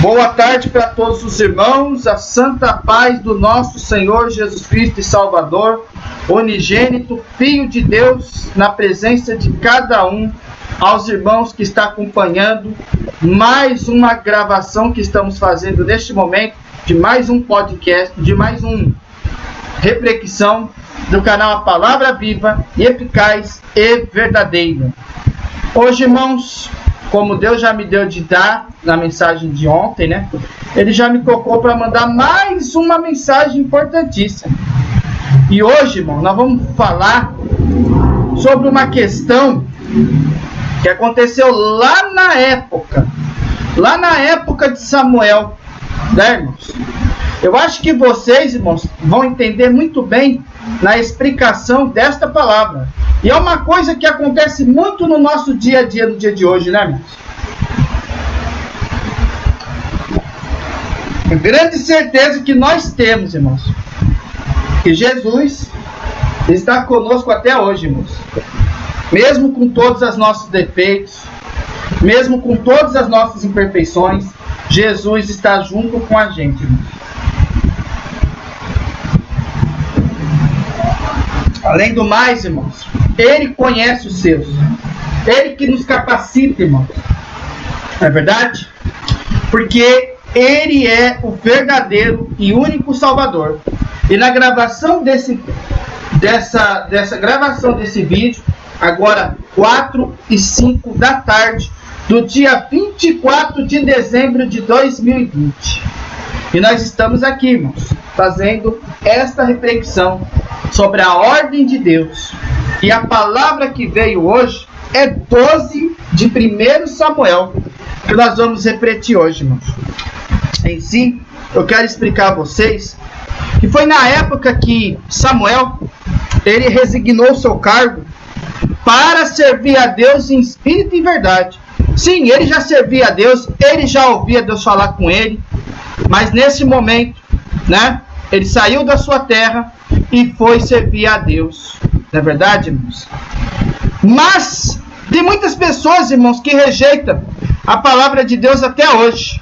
Boa tarde para todos os irmãos, a santa paz do nosso Senhor Jesus Cristo e Salvador, unigênito, Filho de Deus, na presença de cada um, aos irmãos que estão acompanhando mais uma gravação que estamos fazendo neste momento, de mais um podcast, de mais uma reflexão do canal A Palavra Viva e Eficaz e Verdadeira. Hoje, irmãos, como Deus já me deu de dar na mensagem de ontem, né? Ele já me colocou para mandar mais uma mensagem importantíssima. E hoje, irmão, nós vamos falar sobre uma questão que aconteceu lá na época de Samuel, né, irmãos? Eu acho que vocês, irmãos, vão entender muito bem na explicação desta palavra. E é uma coisa que acontece muito no nosso dia a dia, no dia de hoje, né, irmãos? Grande certeza que nós temos, irmãos, que Jesus está conosco até hoje, irmãos. Mesmo com todos os nossos defeitos, mesmo com todas as nossas imperfeições, Jesus está junto com a gente, irmãos. Além do mais, irmãos, Ele conhece os seus. Ele que nos capacita, irmãos. Não é verdade? Porque Ele é o verdadeiro e único Salvador. E na gravação dessa gravação desse vídeo, agora 4h05 da tarde, do dia 24 de dezembro de 2020. E nós estamos aqui, irmãos, fazendo esta reflexão sobre a ordem de Deus. E a palavra que veio hoje é 12 de 1 Samuel, que nós vamos refletir hoje, irmãos. Em si, eu quero explicar a vocês que foi na época que Samuel, ele resignou seu cargo para servir a Deus em espírito e verdade. Sim, ele já servia a Deus, ele já ouvia Deus falar com ele, mas nesse momento, né, ele saiu da sua terra e foi servir a Deus. Não é verdade, irmãos? Mas tem muitas pessoas, irmãos, que rejeitam a palavra de Deus até hoje.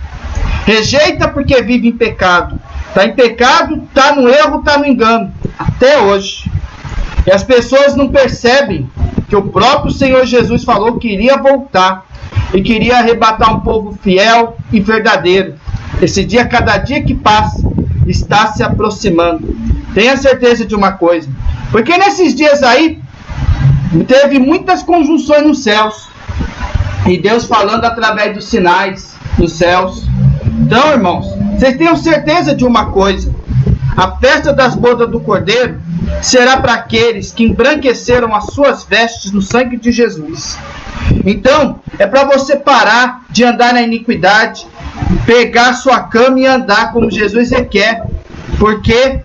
Rejeita porque vive em pecado. Está em pecado, está no erro, está no engano. Até hoje. E as pessoas não percebem que o próprio Senhor Jesus falou que iria voltar e queria arrebatar um povo fiel e verdadeiro. Esse dia, cada dia que passa, está se aproximando. Tenha certeza de uma coisa. Porque nesses dias aí, teve muitas conjunções nos céus. E Deus falando através dos sinais dos céus. Então, irmãos, vocês tenham certeza de uma coisa. A festa das bodas do Cordeiro será para aqueles que embranqueceram as suas vestes no sangue de Jesus. Então, é para você parar de andar na iniquidade, pegar sua cama e andar como Jesus requer. Porque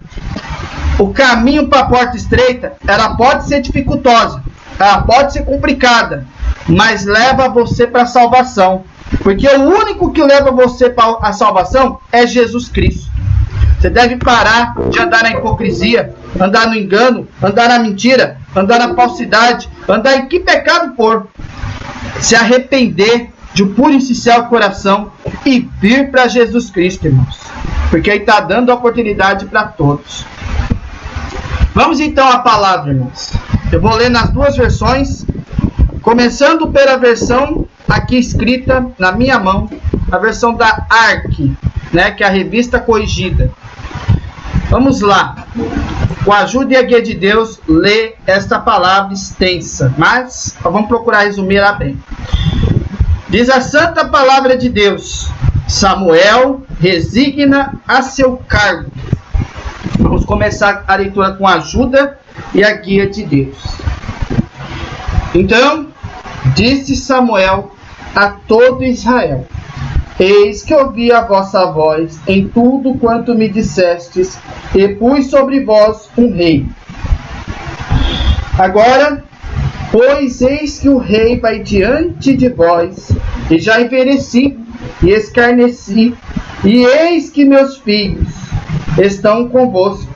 o caminho para a porta estreita, ela pode ser dificultosa, ela pode ser complicada, mas leva você para a salvação. Porque o único que leva você para a salvação é Jesus Cristo. Você deve parar de andar na hipocrisia, andar no engano, andar na mentira, andar na falsidade, andar em que pecado for. Se arrepender de um puro e sincero coração e vir para Jesus Cristo, irmãos. Porque Ele está dando a oportunidade para todos. Vamos então à palavra, irmãos. Eu vou ler nas duas versões, começando pela versão aqui escrita na minha mão, a versão da ARC, né, que é a Revista Corrigida. Vamos lá. Com a ajuda e a guia de Deus, lê esta palavra extensa, mas vamos procurar resumir ela bem. Diz a santa palavra de Deus: Samuel resigna a seu cargo. Vamos começar a leitura com a ajuda e a guia de Deus. Então, disse Samuel a todo Israel: Eis que ouvi a vossa voz em tudo quanto me dissestes, e pus sobre vós um rei. Agora, pois eis que o rei vai diante de vós, e já envelheci e escarneci, e eis que meus filhos estão convosco,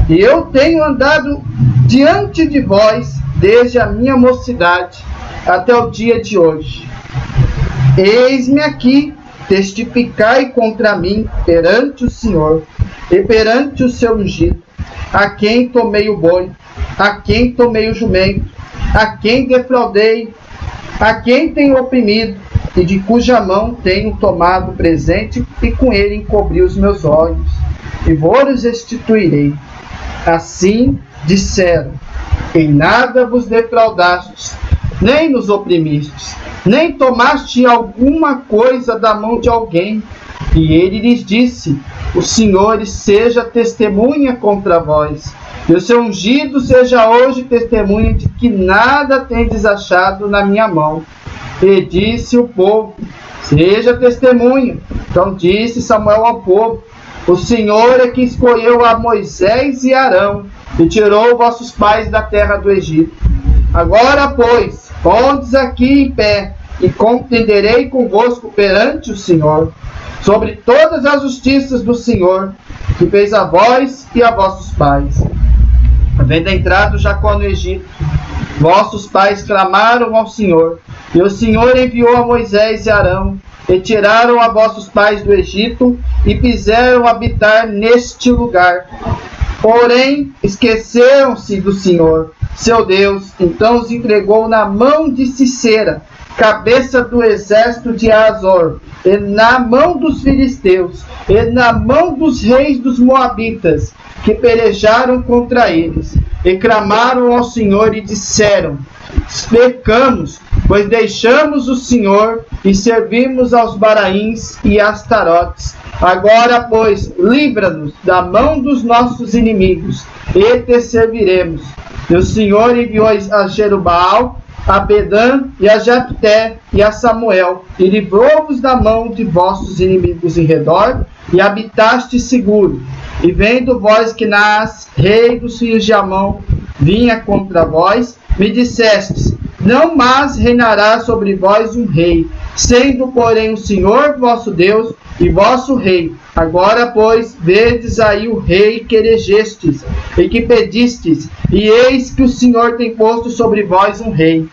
e eu tenho andado diante de vós desde a minha mocidade até o dia de hoje. Eis-me aqui testificai contra mim perante o Senhor e perante o seu ungido, a quem tomei o boi, a quem tomei o jumento, a quem defraudei, a quem tenho oprimido, e de cuja mão tenho tomado presente, e com ele encobri os meus olhos, e vos restituirei. Assim disseram: em nada vos defraudastes, nem nos oprimistes, nem tomaste alguma coisa da mão de alguém. E ele lhes disse: o Senhor seja testemunha contra vós, e o seu ungido seja hoje testemunha de que nada tendes achado na minha mão. E disse o povo: seja testemunha. Então disse Samuel ao povo: o Senhor é que escolheu a Moisés e Arão, e tirou vossos pais da terra do Egito. Agora, pois, pondes aqui em pé, e contenderei convosco perante o Senhor, sobre todas as justiças do Senhor, que fez a vós e a vossos pais. Havendo entrado Jacó no Egito, vossos pais clamaram ao Senhor, e o Senhor enviou a Moisés e Arão, e tiraram a vossos pais do Egito, e fizeram habitar neste lugar. Porém, esqueceram-se do Senhor, seu Deus, então os entregou na mão de Sisera, cabeça do exército de Azor, e na mão dos filisteus, e na mão dos reis dos moabitas, que pelejaram contra eles, e clamaram ao Senhor e disseram: pecamos, pois deixamos o Senhor e servimos aos Baraíns e Astarotes. Agora, pois, livra-nos da mão dos nossos inimigos, e te serviremos. E o Senhor enviou a Jerubaal, a Bedã e a Jefté e a Samuel, e livrou-vos da mão de vossos inimigos em redor, e habitaste seguro. E vendo vós que Naás, rei dos filhos de Amon, vinha contra vós, me dissestes: não mais reinará sobre vós um rei, sendo, porém, o Senhor vosso Deus e vosso rei. Agora, pois, vedes aí o rei que elegestes e que pedistes, e eis que o Senhor tem posto sobre vós um rei.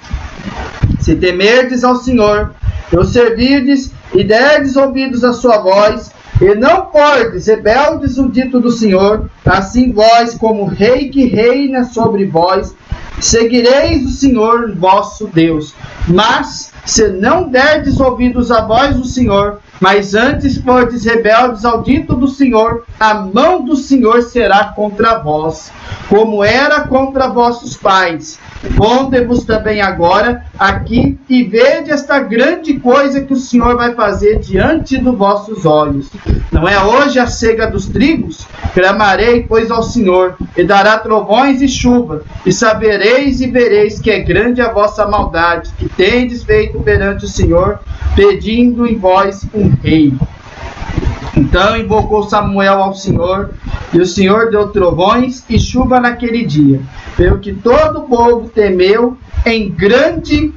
Se temerdes ao Senhor, e o servirdes, e derdes ouvidos à sua voz, e não fordes rebeldes o dito do Senhor, assim vós, como rei que reina sobre vós, seguireis o Senhor vosso Deus. Mas, se não derdes ouvidos à voz do Senhor, mas antes fordes rebeldes ao dito do Senhor, a mão do Senhor será contra vós, como era contra vossos pais. Ponde-vos também agora aqui e vede esta grande coisa que o Senhor vai fazer diante dos vossos olhos. Não é hoje a cega dos trigos? Clamarei, pois, ao Senhor, e dará trovões e chuva, e sabereis e vereis que é grande a vossa maldade, que tendes feito perante o Senhor, pedindo em vós um rei. Então invocou Samuel ao Senhor, e o Senhor deu trovões e chuva naquele dia, pelo que todo o povo temeu em grande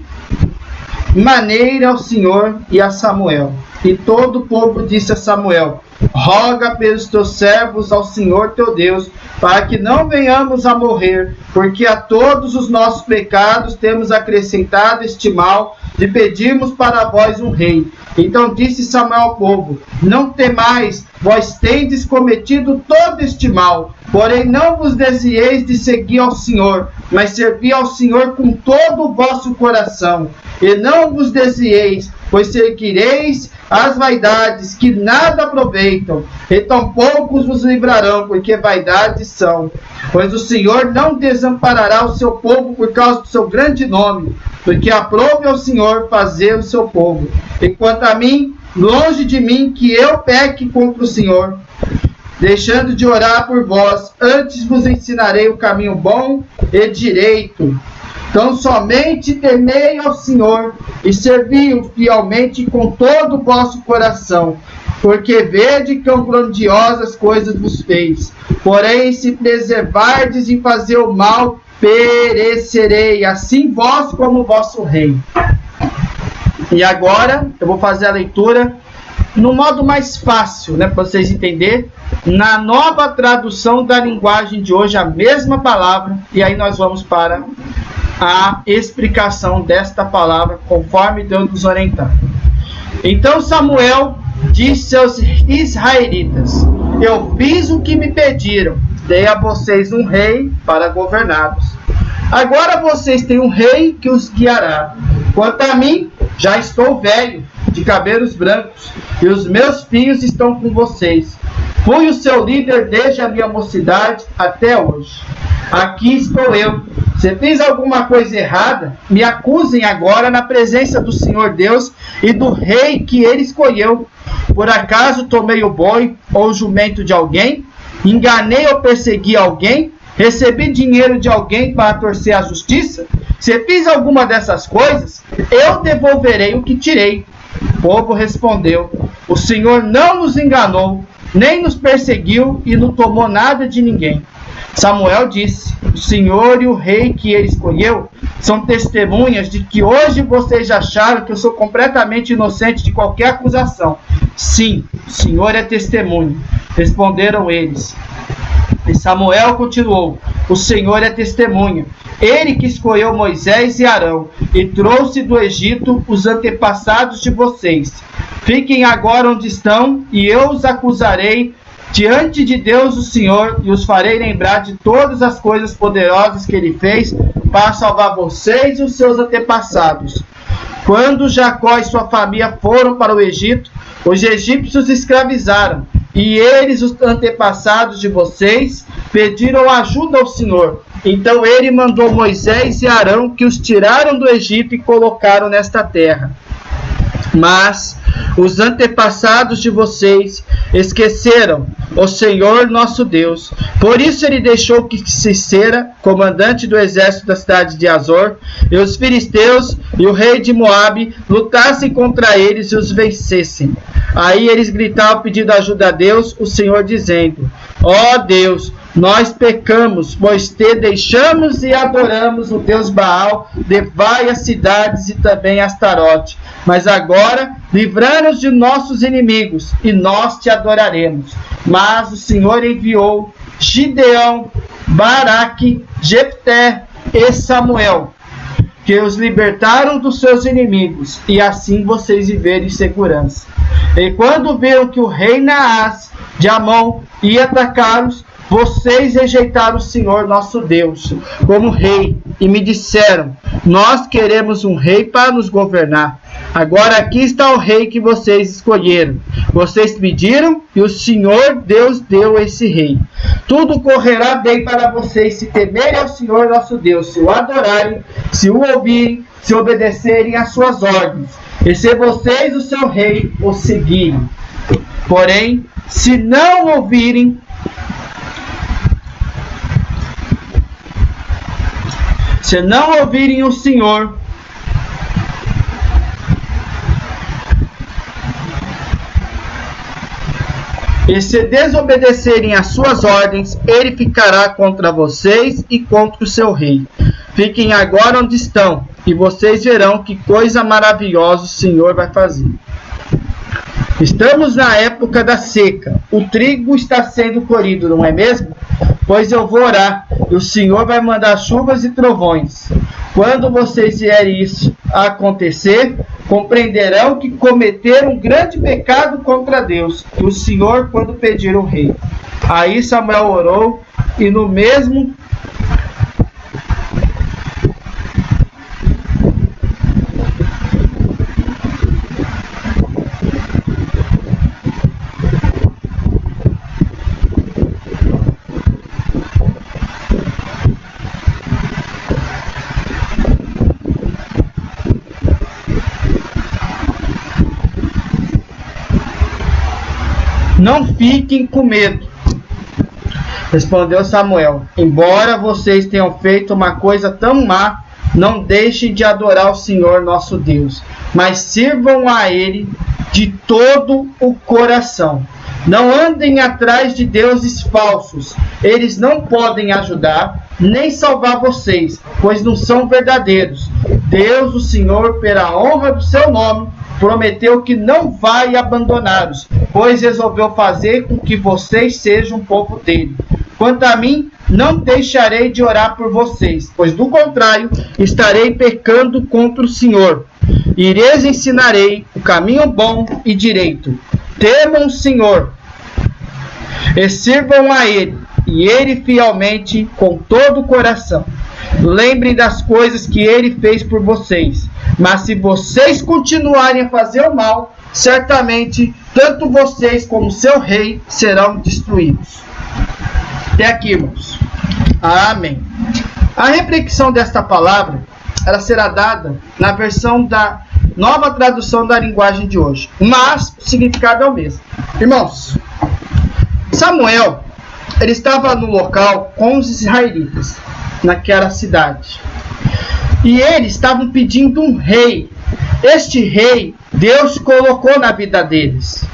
maneira ao Senhor e a Samuel. E todo o povo disse a Samuel: roga pelos teus servos ao Senhor teu Deus, para que não venhamos a morrer, porque a todos os nossos pecados temos acrescentado este mal, de pedirmos para vós um rei. Então disse Samuel ao povo: não temais, vós tendes cometido todo este mal, porém não vos desvieis de seguir ao Senhor, mas servi ao Senhor com todo o vosso coração. E não vos desvieis, pois seguireis as vaidades que nada aproveitam, e tampouco vos livrarão, porque vaidades são. Pois o Senhor não desamparará o seu povo por causa do seu grande nome, porque aprove ao Senhor fazer o seu povo. E quanto a mim, longe de mim que eu peque contra o Senhor, deixando de orar por vós, antes vos ensinarei o caminho bom e direito. Então somente temei ao Senhor e servi-o fielmente com todo o vosso coração, porque vede quão grandiosas coisas vos fez. Porém, se preservardes em fazer o mal, perecerei, assim vós como o vosso rei. E agora eu vou fazer a leitura no modo mais fácil, para vocês entenderem, na nova tradução da linguagem de hoje, a mesma palavra, e aí nós vamos para a explicação desta palavra, conforme Deus nos orientar. Então Samuel disse aos israelitas: eu fiz o que me pediram, dei a vocês um rei para governá-los. Agora vocês têm um rei que os guiará. Quanto a mim, já estou velho, de cabelos brancos, e os meus filhos estão com vocês. Fui o seu líder desde a minha mocidade até hoje. Aqui estou eu. Se fiz alguma coisa errada, me acusem agora na presença do Senhor Deus e do rei que ele escolheu. Por acaso tomei o boi ou o jumento de alguém? Enganei ou persegui alguém? Recebi dinheiro de alguém para torcer a justiça? Se fiz alguma dessas coisas, eu devolverei o que tirei. O povo respondeu: o Senhor não nos enganou, nem nos perseguiu e não tomou nada de ninguém. Samuel disse: o Senhor e o rei que ele escolheu são testemunhas de que hoje vocês acharam que eu sou completamente inocente de qualquer acusação. Sim, o Senhor é testemunha. Responderam eles. E Samuel continuou: o Senhor é testemunha. Ele que escolheu Moisés e Arão e trouxe do Egito os antepassados de vocês. Fiquem agora onde estão e eu os acusarei diante de Deus o Senhor e os farei lembrar de todas as coisas poderosas que ele fez para salvar vocês e os seus antepassados. Quando Jacó e sua família foram para o Egito, os egípcios escravizaram, e eles, os antepassados de vocês, pediram ajuda ao Senhor. Então ele mandou Moisés e Arão, que os tiraram do Egito e colocaram nesta terra. Mas os antepassados de vocês esqueceram o Senhor nosso Deus. Por isso ele deixou que Sisera, comandante do exército da cidade de Azor, e os filisteus e o rei de Moabe lutassem contra eles e os vencessem. Aí eles gritavam pedindo ajuda a Deus, o Senhor dizendo: ó Deus, nós pecamos, pois te deixamos e adoramos o Deus Baal de várias cidades e também Astarote. Mas agora livra-nos de nossos inimigos e nós te adoraremos. Mas o Senhor enviou Gideão, Baraque, Jefté e Samuel, que os libertaram dos seus inimigos, e assim vocês viveram em segurança. E quando viram que o rei Naás de Amon ia atacá-los, vocês rejeitaram o Senhor nosso Deus como rei e me disseram: nós queremos um rei para nos governar. Agora aqui está o rei que vocês escolheram. Vocês pediram e o Senhor Deus deu esse rei. Tudo correrá bem para vocês se temerem ao Senhor nosso Deus, se o adorarem, se o ouvirem, se obedecerem às suas ordens. E se vocês, o seu rei, o seguirem. Porém, se não ouvirem, o Senhor, e se desobedecerem às suas ordens, ele ficará contra vocês e contra o seu rei. Fiquem agora onde estão, e vocês verão que coisa maravilhosa o Senhor vai fazer. Estamos na época da seca. O trigo está sendo colhido, não é mesmo? Pois eu vou orar, e o Senhor vai mandar chuvas e trovões. Quando vocês verem isso acontecer, compreenderão que cometeram um grande pecado contra Deus, e o Senhor quando pedir o rei. Aí Samuel orou, e no mesmo não fiquem com medo, respondeu Samuel. Embora vocês tenham feito uma coisa tão má, não deixem de adorar o Senhor nosso Deus, mas sirvam a Ele de todo o coração. Não andem atrás de deuses falsos. Eles não podem ajudar, nem salvar vocês, pois não são verdadeiros. Deus, o Senhor, pela honra do seu nome, prometeu que não vai abandoná-los, pois resolveu fazer com que vocês sejam um povo dele. Quanto a mim, não deixarei de orar por vocês, pois do contrário, estarei pecando contra o Senhor. E lhes ensinarei o caminho bom e direito. temam o Senhor e sirvam a Ele, e Ele fielmente com todo o coração. Lembrem das coisas que Ele fez por vocês, mas se vocês continuarem a fazer o mal, certamente tanto vocês como seu rei serão destruídos. Até aqui, irmãos. Amém. A reflexão desta palavra, ela será dada na versão da Nova Tradução da Linguagem de hoje, mas o significado é o mesmo. Irmãos, Samuel, ele estava no local com os israelitas, naquela cidade. E eles estavam pedindo um rei. Este rei, Deus colocou na vida deles.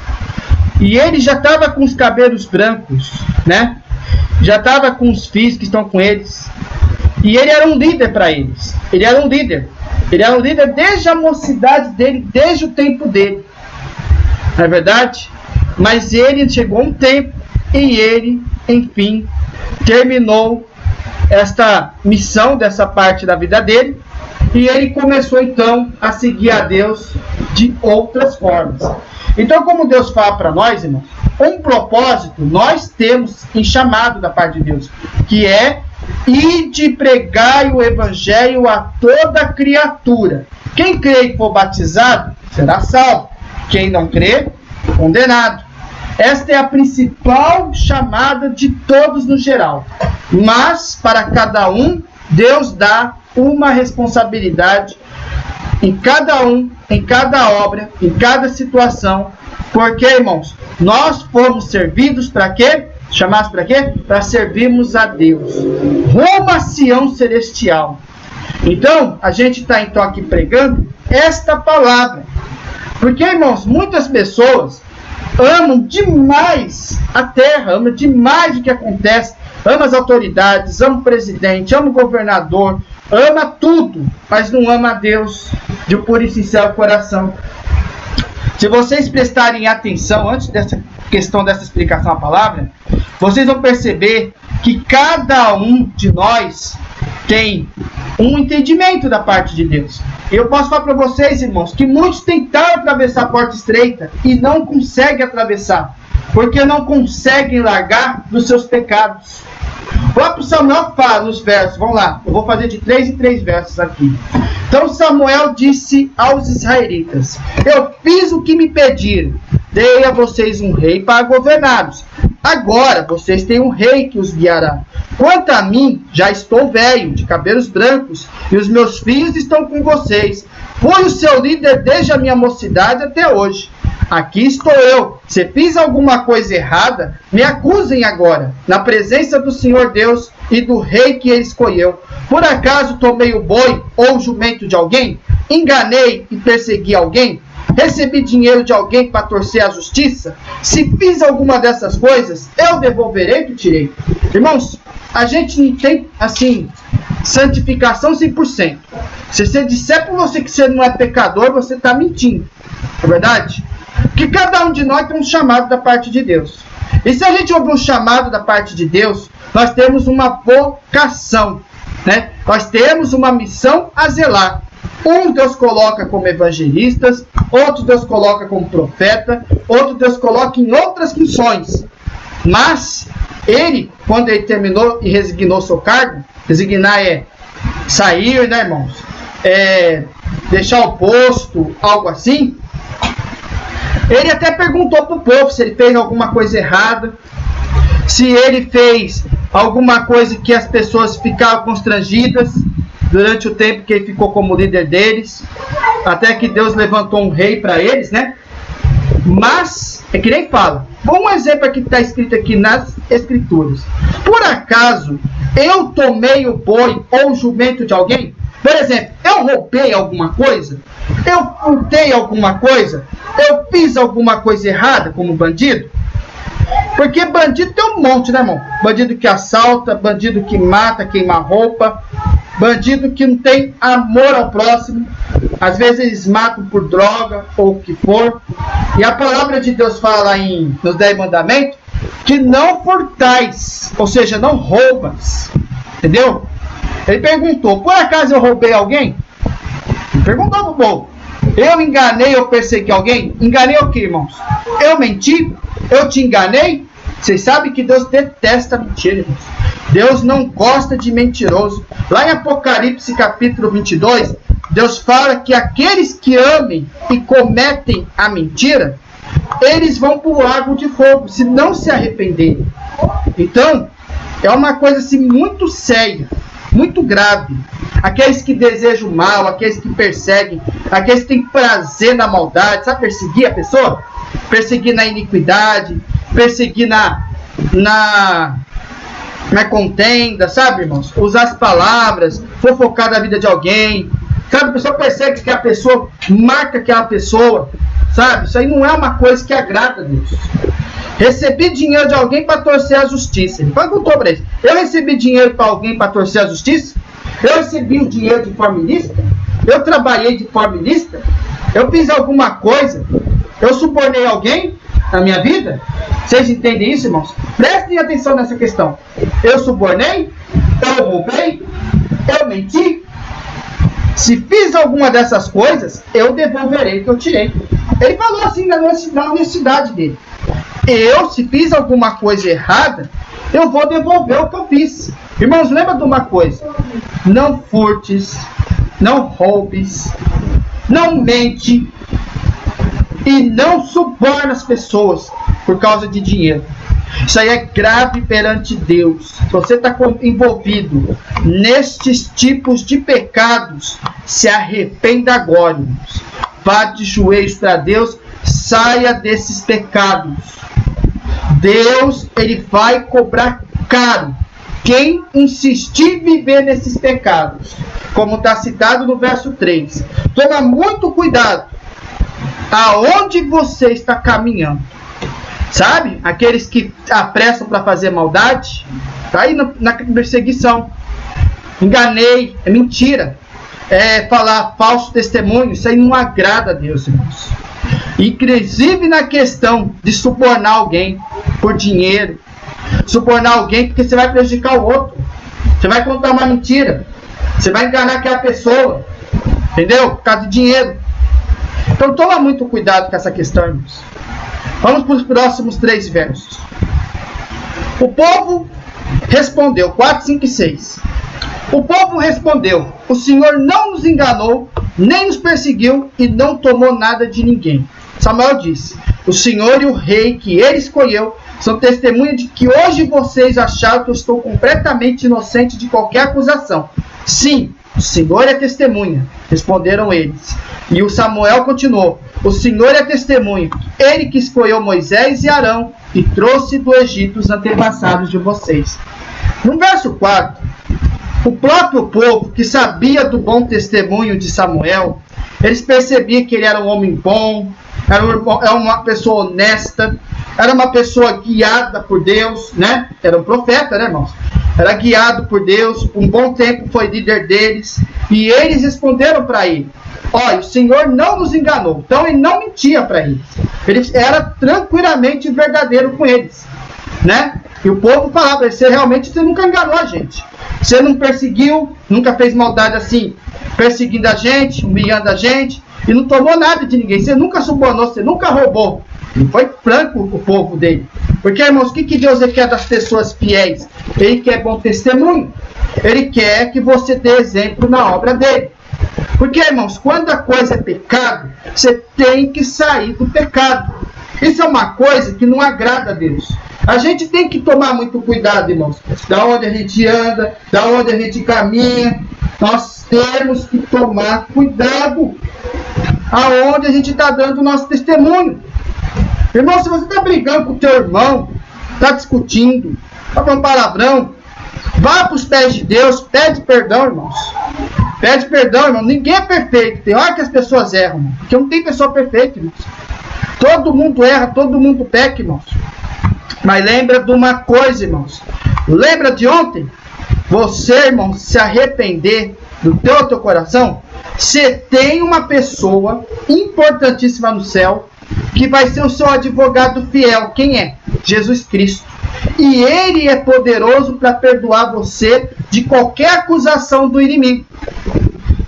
E ele já estava com os cabelos brancos, né? Já estava com os filhos que estão com eles. E ele era um líder para eles. Ele era um líder. Ele era um líder desde a mocidade dele, desde o tempo dele. Não é verdade? Mas ele chegou um tempo e ele, enfim, terminou esta missão dessa parte da vida dele. E ele começou então a seguir a Deus de outras formas. Então, como Deus fala para nós, irmãos, um propósito nós temos em chamado da parte de Deus, que é ide pregai o evangelho a toda criatura. Quem crê e for batizado será salvo. Quem não crê, condenado. Esta é a principal chamada de todos no geral. Mas para cada um, Deus dá uma responsabilidade em cada um, em cada obra, em cada situação. Porque, irmãos, nós fomos servidos para quê? Chamados para quê? Para servirmos a Deus. Rumo a Sião celestial. Então, a gente está então aqui pregando esta palavra. Porque, irmãos, muitas pessoas amam demais a terra, amam demais o que acontece, ama as autoridades, ama o presidente, ama o governador, ama tudo, mas não ama a Deus de um puro e sincero coração. Se vocês prestarem atenção, antes dessa questão dessa explicação à palavra, vocês vão perceber que cada um de nós tem um entendimento da parte de Deus. Eu posso falar para vocês, irmãos, que muitos tentaram atravessar a porta estreita e não conseguem atravessar, porque não conseguem largar dos seus pecados. O próprio Samuel fala nos versos, vamos lá, eu vou fazer de 3 em 3 versos aqui. Então Samuel disse aos israelitas: eu fiz o que me pediram, dei a vocês um rei para governá-los. Agora vocês têm um rei que os guiará. Quanto a mim, já estou velho, de cabelos brancos, e os meus filhos estão com vocês. Fui o seu líder desde a minha mocidade até hoje. Aqui estou eu. Se fiz alguma coisa errada, me acusem agora, na presença do Senhor Deus e do rei que ele escolheu. Por acaso tomei o boi ou o jumento de alguém? Enganei e persegui alguém? Recebi dinheiro de alguém para torcer a justiça? Se fiz alguma dessas coisas, eu devolverei o que tirei. Irmãos, a gente não tem, assim, santificação 100%. Se você disser para você que você não é pecador, você está mentindo. É verdade? Porque cada um de nós tem um chamado da parte de Deus. E se a gente ouvir um chamado da parte de Deus, nós temos uma vocação, né? Nós temos uma missão a zelar. Um Deus coloca como evangelistas, outro Deus coloca como profeta, outro Deus coloca em outras funções. Mas ele, quando ele terminou e resignou seu cargo, resignar é sair, né, irmãos? Deixar o posto, algo assim. Ele até perguntou para o povo se ele fez alguma coisa errada, se ele fez alguma coisa que as pessoas ficavam constrangidas durante o tempo que ele ficou como líder deles, até que Deus levantou um rei para eles, né? Mas, é que nem fala. Um exemplo aqui que está escrito aqui nas Escrituras. Por acaso, eu tomei o boi ou o jumento de alguém? Por exemplo, eu roubei alguma coisa? Eu furtei alguma coisa? Eu fiz alguma coisa errada como bandido? Porque bandido tem um monte, né, irmão? Bandido que assalta, bandido que mata, queima roupa, bandido que não tem amor ao próximo. Às vezes eles matam por droga ou o que for. E a palavra de Deus fala nos 10 mandamentos que não furtais, ou seja, não roubas. Entendeu? Ele perguntou: por acaso eu roubei alguém? Ele perguntou pro povo. Eu enganei ou persegui alguém? Enganei o que, irmãos? Eu menti? Eu te enganei? Vocês sabem que Deus detesta mentira, irmãos. Deus não gosta de mentiroso. Lá em Apocalipse capítulo 22, Deus fala que aqueles que amem e cometem a mentira, eles vão para o lago de fogo, se não se arrependerem. Então, é uma coisa assim muito séria, muito grave. Aqueles que desejam mal, aqueles que perseguem, aqueles que têm prazer na maldade, sabe, perseguir a pessoa? Perseguir na iniquidade, perseguir na contenda, sabe, irmãos? Usar as palavras, fofocar da vida de alguém, sabe? A pessoa persegue que a pessoa marca aquela pessoa, sabe? Isso aí não é uma coisa que agrada a Deus. Recebi dinheiro de alguém para torcer a justiça. Ele perguntou para eles: eu recebi dinheiro para alguém para torcer a justiça? Eu recebi o dinheiro de forma ilícita? Eu trabalhei de forma ilícita? Eu fiz alguma coisa? Eu subornei alguém na minha vida? Vocês entendem isso, irmãos? Prestem atenção nessa questão. Eu subornei? Eu roubei? Eu menti? Se fiz alguma dessas coisas, eu devolverei o que eu tirei. Ele falou assim na honestidade dele. Se fiz alguma coisa errada, eu vou devolver o que eu fiz. Irmãos, lembra de uma coisa: não furtes, não roubes, não mente e não suborna as pessoas por causa de dinheiro. Isso aí é grave perante Deus. Se você está envolvido nestes tipos de pecados, se arrependa agora, irmãos. Vá de joelhos para Deus, saia desses pecados. Deus, ele vai cobrar caro quem insistir em viver nesses pecados, como está citado no verso 3. Toma muito cuidado aonde você está caminhando. Sabe? Aqueles que apressam para fazer maldade, está aí na perseguição. Enganei, é mentira. É falar falso testemunho, isso aí não agrada a Deus, irmãos. Inclusive na questão de subornar alguém por dinheiro, subornar alguém porque você vai prejudicar o outro, você vai contar uma mentira, você vai enganar aquela pessoa, entendeu? Por causa de dinheiro. Então toma muito cuidado com essa questão, irmãos. Vamos para os próximos 3 versos. O povo respondeu, 4, 5 e 6. O povo respondeu: o Senhor não nos enganou, nem nos perseguiu e não tomou nada de ninguém. Samuel disse: o Senhor e o rei que ele escolheu são testemunha de que hoje vocês acharam que eu estou completamente inocente de qualquer acusação. Sim, o Senhor é testemunha, responderam eles. E o Samuel continuou: o Senhor é testemunha, ele que escolheu Moisés e Arão e trouxe do Egito os antepassados de vocês. No verso 4, o próprio povo, que sabia do bom testemunho de Samuel, eles percebiam que ele era um homem bom, era uma pessoa honesta, era uma pessoa guiada por Deus, né? Era um profeta, né, irmãos? Era guiado por Deus, um bom tempo foi líder deles, e eles responderam para ele: olha, o Senhor não nos enganou. Então ele não mentia para eles. Ele era tranquilamente verdadeiro com eles, né? E o povo falava: você nunca enganou a gente. Você não perseguiu, nunca fez maldade assim, perseguindo a gente, humilhando a gente, e não tomou nada de ninguém. Você nunca subornou, você nunca roubou. E foi franco o povo dele. Porque, irmãos, o que Deus quer das pessoas fiéis? Ele quer bom testemunho. Ele quer que você dê exemplo na obra dele. Porque, irmãos, quando a coisa é pecado, você tem que sair do pecado. Isso é uma coisa que não agrada a Deus. A gente tem que tomar muito cuidado, irmãos. Da onde a gente anda, da onde a gente caminha. Nós temos que tomar cuidado aonde a gente está dando o nosso testemunho. Irmão, se você está brigando com o teu irmão, está discutindo, está falando palavrão, vá para os pés de Deus, pede perdão, irmãos. Pede perdão, irmão. Ninguém é perfeito. Tem hora que as pessoas erram, irmão, porque não tem pessoa perfeita, irmãos. Todo mundo erra, todo mundo peca, irmãos. Mas lembra de uma coisa, irmãos. Lembra de ontem? Você, irmão, se arrepender do teu coração, você tem uma pessoa importantíssima no céu que vai ser o seu advogado fiel. Quem é? Jesus Cristo. E ele é poderoso para perdoar você de qualquer acusação do inimigo.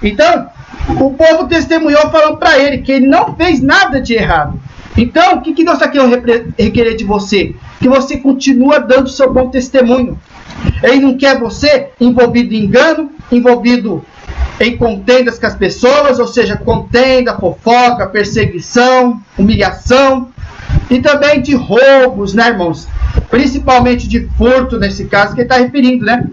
Então, o povo testemunhou falando para ele que ele não fez nada de errado. Então, o que Deus está querendo requerer de você? Que você continue dando seu bom testemunho. Ele não quer você envolvido em engano, envolvido em contendas com as pessoas, ou seja, contenda, fofoca, perseguição, humilhação, e também de roubos, né, irmãos? Principalmente de furto, nesse caso, que ele está referindo, né?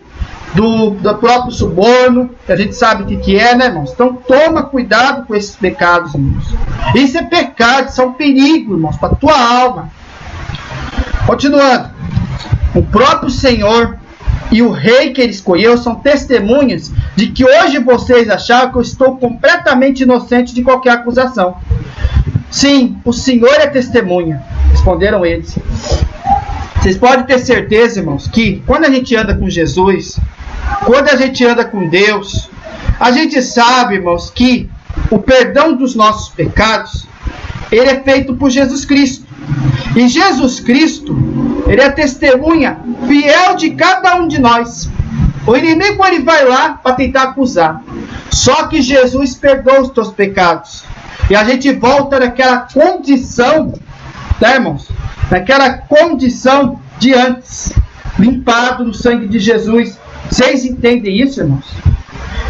Do próprio suborno, que a gente sabe o que é, né, irmãos? Então, toma cuidado com esses pecados, irmãos. Isso é pecado, isso é um perigo, irmãos, para a tua alma. Continuando. O próprio Senhor e o rei que ele escolheu são testemunhas de que hoje vocês acharam que eu estou completamente inocente de qualquer acusação. Sim, o Senhor é testemunha, responderam eles. Vocês podem ter certeza, irmãos, que quando a gente anda com Jesus, quando a gente anda com Deus, a gente sabe, irmãos, que o perdão dos nossos pecados, ele é feito por Jesus Cristo. E Jesus Cristo, ele é testemunha fiel de cada um de nós. O inimigo, ele vai lá para tentar acusar. Só que Jesus perdoa os teus pecados. E a gente volta naquela condição, né, irmãos? Naquela condição de antes, limpado no sangue de Jesus. Vocês entendem isso, irmãos?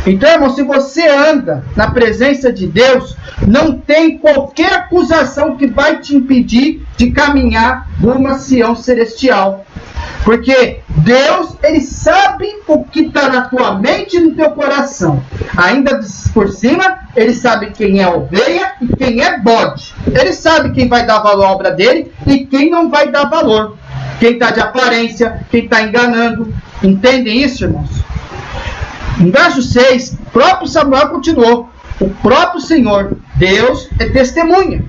Então, irmãos, se você anda na presença de Deus, não tem qualquer acusação que vai te impedir de caminhar rumo a Sião celestial. Porque Deus, ele sabe o que está na tua mente e no teu coração. Ainda por cima, ele sabe quem é ovelha e quem é bode. Ele sabe quem vai dar valor à obra dele e quem não vai dar valor. Quem está de aparência, quem está enganando. Entendem isso, irmãos? Em verso 6, o próprio Samuel continuou. O próprio Senhor, Deus, é testemunha.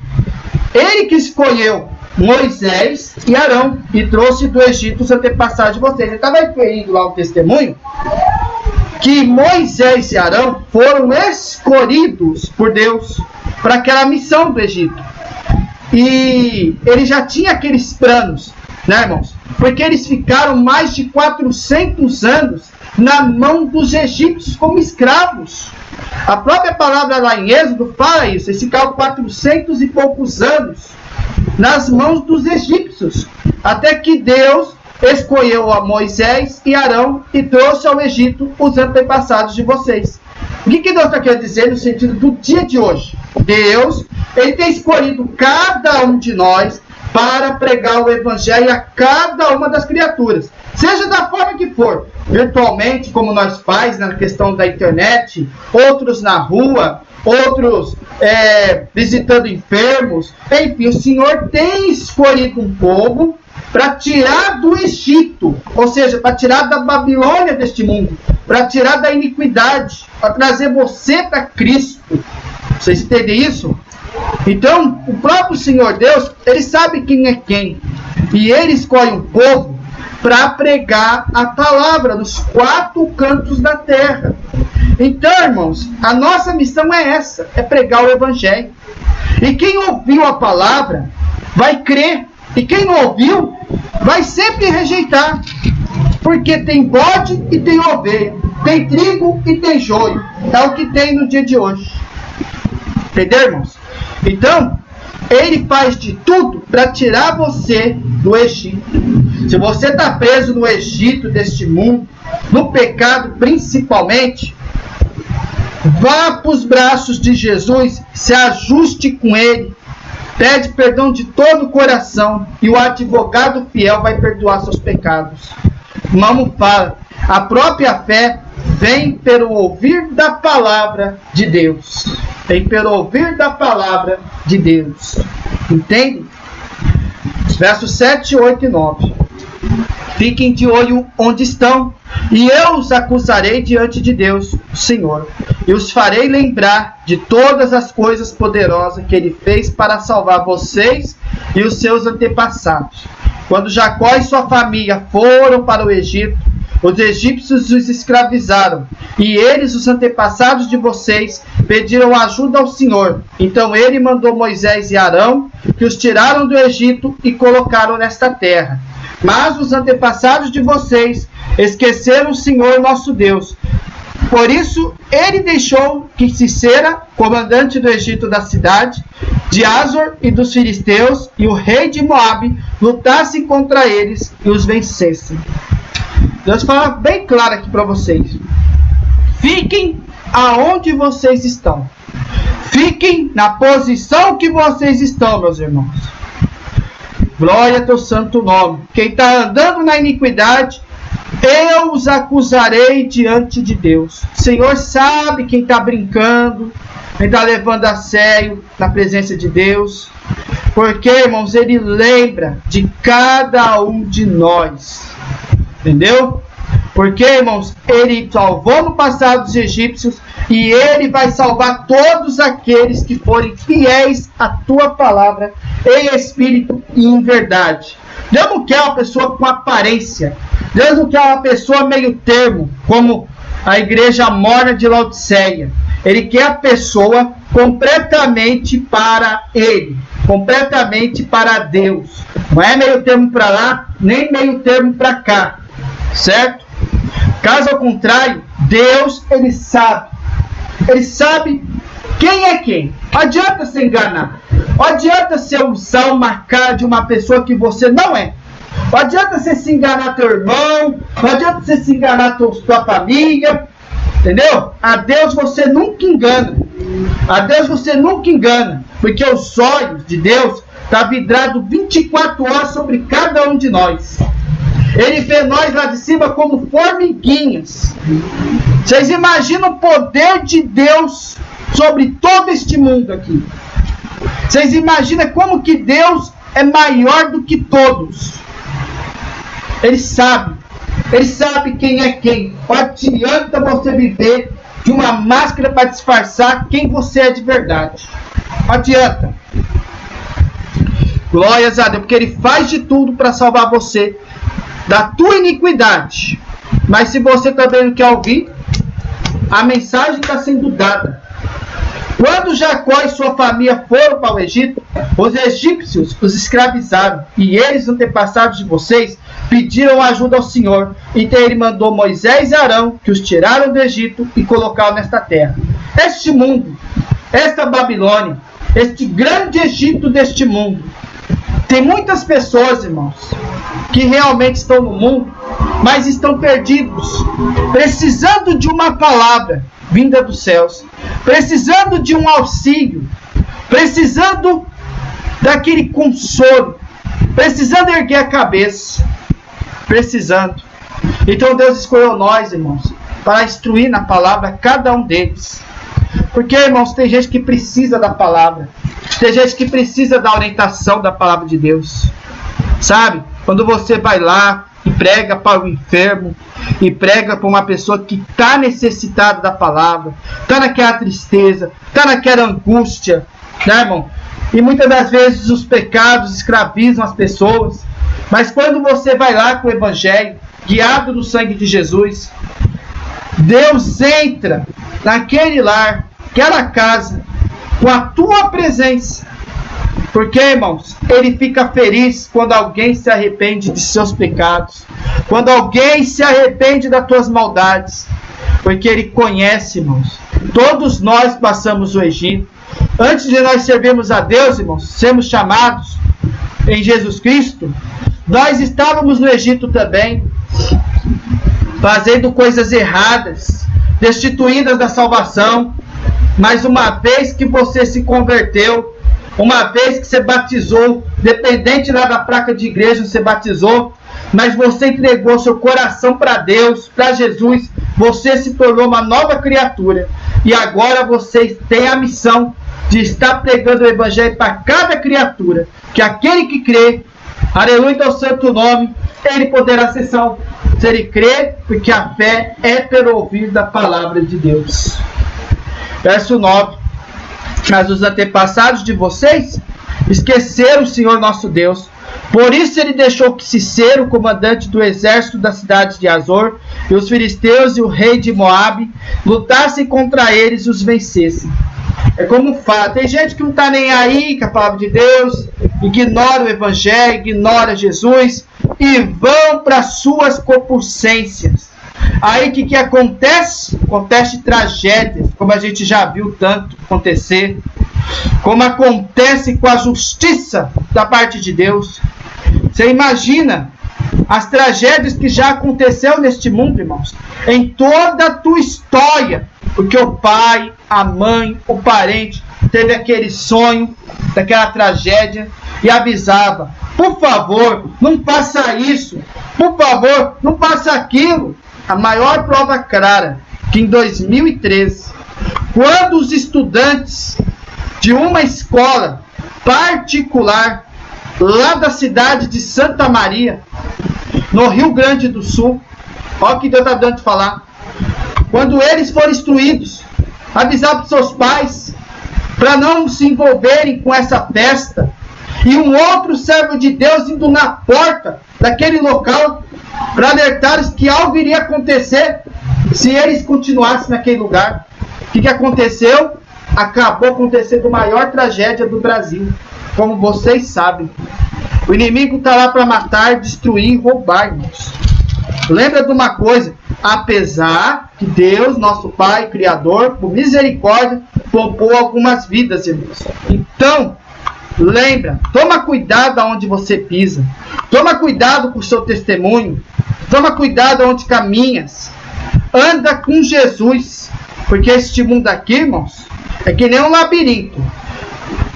Ele que escolheu Moisés e Arão e trouxe do Egito os antepassados de vocês. Ele estava referindo lá o testemunho que Moisés e Arão foram escolhidos por Deus para aquela missão do Egito. E ele já tinha aqueles planos, né, irmãos? Porque eles ficaram mais de 400 anos na mão dos egípcios como escravos. A própria palavra lá em Êxodo fala isso. Eles ficaram 400 e poucos anos nas mãos dos egípcios, até que Deus escolheu a Moisés e Arão e trouxe ao Egito os antepassados de vocês. O que Deus está querendo dizer no sentido do dia de hoje? Deus, ele tem escolhido cada um de nós para pregar o evangelho a cada uma das criaturas, seja da forma que for, virtualmente, como nós faz na questão da internet, outros na rua, outros visitando enfermos. Enfim, o Senhor tem escolhido um povo para tirar do Egito, ou seja, para tirar da Babilônia deste mundo, para tirar da iniquidade, para trazer você para Cristo. Vocês entendem isso? Então, o próprio Senhor Deus, ele sabe quem é quem. E ele escolhe um povo para pregar a palavra nos 4 cantos da terra. Então, irmãos, a nossa missão é essa, é pregar o evangelho. E quem ouviu a palavra vai crer. E quem não ouviu vai sempre rejeitar. Porque tem bode e tem ovelha, tem trigo e tem joio. É o que tem no dia de hoje. Entendeu, irmãos? Então, ele faz de tudo para tirar você do Egito. Se você está preso no Egito deste mundo, no pecado principalmente, vá para os braços de Jesus, se ajuste com ele, pede perdão de todo o coração e o advogado fiel vai perdoar seus pecados. Vamos para a própria fé vem pelo ouvir da palavra de Deus. Vem pelo ouvir da palavra de Deus. Entende? Versos 7, 8 e 9. Fiquem de olho onde estão, e eu os acusarei diante de Deus, o Senhor, e os farei lembrar de todas as coisas poderosas que ele fez para salvar vocês e os seus antepassados. Quando Jacó e sua família foram para o Egito, os egípcios os escravizaram, e eles, os antepassados de vocês, pediram ajuda ao Senhor. Então ele mandou Moisés e Arão, que os tiraram do Egito e colocaram nesta terra. Mas os antepassados de vocês esqueceram o Senhor nosso Deus, Por isso, ele deixou que Sisera, comandante do Egito da cidade, de Azor e dos filisteus, e o rei de Moabe, lutassem contra eles e os vencessem. Deus fala bem claro aqui para vocês. Fiquem aonde vocês estão. Fiquem na posição que vocês estão, meus irmãos. Glória ao teu santo nome. Quem está andando na iniquidade, eu os acusarei diante de Deus. O Senhor sabe quem está brincando, quem está levando a sério na presença de Deus. Porque, irmãos, Ele lembra de cada um de nós. Entendeu? Porque, irmãos, Ele salvou no passado os egípcios e Ele vai salvar todos aqueles que forem fiéis à Tua palavra em espírito e em verdade. Deus não quer uma pessoa com aparência. Deus não quer uma pessoa meio termo, como a igreja morna de Laodiceia. Ele quer a pessoa completamente para Ele, completamente para Deus. Não é meio termo para lá, nem meio termo para cá. Certo? Caso ao contrário, Deus, Ele sabe quem é quem. Não adianta se enganar. Não adianta você usar uma cara de uma pessoa que você não é. Não adianta você se enganar teu irmão. Não adianta você se enganar tua família. Entendeu? A Deus você nunca engana. A Deus você nunca engana. Porque os olhos de Deus estão vidrados 24 horas sobre cada um de nós. Ele vê nós lá de cima como formiguinhas. Vocês imaginam o poder de Deus sobre todo este mundo aqui? Vocês imaginam como que Deus é maior do que todos? Ele sabe quem é quem. Não adianta você viver de uma máscara para disfarçar quem você é de verdade. Não adianta. Glórias a Deus, porque Ele faz de tudo para salvar você da tua iniquidade. Mas se você também não quer ouvir, a mensagem está sendo dada. Quando Jacó e sua família foram para o Egito, os egípcios os escravizaram, e eles, antepassados de vocês, pediram ajuda ao Senhor. Então Ele mandou Moisés e Arão, que os tiraram do Egito e colocaram nesta terra. Este mundo, esta Babilônia, este grande Egito deste mundo, tem muitas pessoas, irmãos, que realmente estão no mundo, mas estão perdidos, precisando de uma palavra vinda dos céus, precisando de um auxílio, precisando daquele consolo, precisando erguer a cabeça, precisando. Então Deus escolheu nós, irmãos, para instruir na palavra cada um deles. Porque, irmãos, tem gente que precisa da palavra, tem gente que precisa da orientação da palavra de Deus. Sabe? Quando você vai lá e prega para o enfermo, e prega para uma pessoa que está necessitada da palavra, está naquela tristeza, está naquela angústia, né, irmão? E muitas das vezes os pecados escravizam as pessoas. Mas quando você vai lá com o Evangelho, guiado no sangue de Jesus, Deus entra naquele lar, aquela casa, com a tua presença. Porque, irmãos, Ele fica feliz quando alguém se arrepende de seus pecados, quando alguém se arrepende das tuas maldades, porque Ele conhece, irmãos. Todos nós passamos o Egito. Antes de nós servirmos a Deus, irmãos, sermos chamados em Jesus Cristo, nós estávamos no Egito também, fazendo coisas erradas, destituídas da salvação. Mas uma vez que você se converteu, uma vez que você batizou, dependente lá da placa de igreja, você batizou, mas você entregou seu coração para Deus, para Jesus, você se tornou uma nova criatura. E agora você tem a missão de estar pregando o Evangelho para cada criatura, que aquele que crê, aleluia ao santo nome, ele poderá ser salvo. Se ele crê, porque a fé é pelo ouvir da palavra de Deus. Verso 9. Mas os antepassados de vocês esqueceram o Senhor nosso Deus. Por isso Ele deixou que Sisera, o comandante do exército da cidade de Azor, e os filisteus e o rei de Moabe lutassem contra eles e os vencessem. É como fala, tem gente que não está nem aí com a palavra de Deus, ignora o Evangelho, ignora Jesus e vão para suas concupiscências. Aí o que acontece? Acontece tragédias, como a gente já viu tanto acontecer, como acontece com a justiça da parte de Deus. Você imagina as tragédias que já aconteceu neste mundo, irmãos, em toda a tua história, porque o pai, a mãe, o parente teve aquele sonho daquela tragédia e avisava: por favor, não faça isso, por favor, não faça aquilo. A maior prova clara que em 2013, quando os estudantes de uma escola particular lá da cidade de Santa Maria, no Rio Grande do Sul, olha o que Deus está dando de falar, quando eles foram instruídos, avisar para os seus pais para não se envolverem com essa festa, e um outro servo de Deus indo na porta daquele local para alertar que algo iria acontecer se eles continuassem naquele lugar. O que aconteceu? Acabou acontecendo a maior tragédia do Brasil, como vocês sabem. O inimigo está lá para matar, destruir e roubar, irmãos. Lembra de uma coisa: apesar que Deus, nosso Pai, Criador, por misericórdia, poupou algumas vidas, irmãos. Então, lembra, toma cuidado aonde você pisa. Toma cuidado com o seu testemunho. Toma cuidado aonde caminhas. Anda com Jesus. Porque este mundo aqui, irmãos, é que nem um labirinto.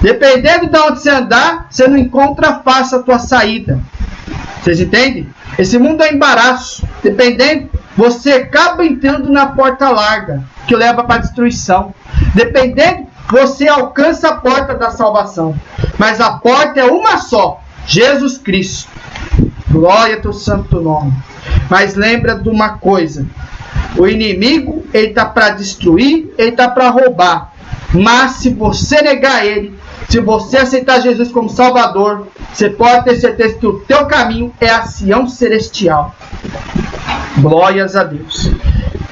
Dependendo de onde você andar, você não encontra fácil a tua saída. Vocês entendem? Esse mundo é embaraço. Dependendo, você acaba entrando na porta larga, que leva para a destruição. Dependendo, você alcança a porta da salvação. Mas a porta é uma só: Jesus Cristo. Glória ao teu santo nome. Mas lembra de uma coisa: o inimigo, ele está para destruir, ele está para roubar. Mas se você negar ele, se você aceitar Jesus como Salvador, você pode ter certeza que o teu caminho é a Sião celestial. Glórias a Deus.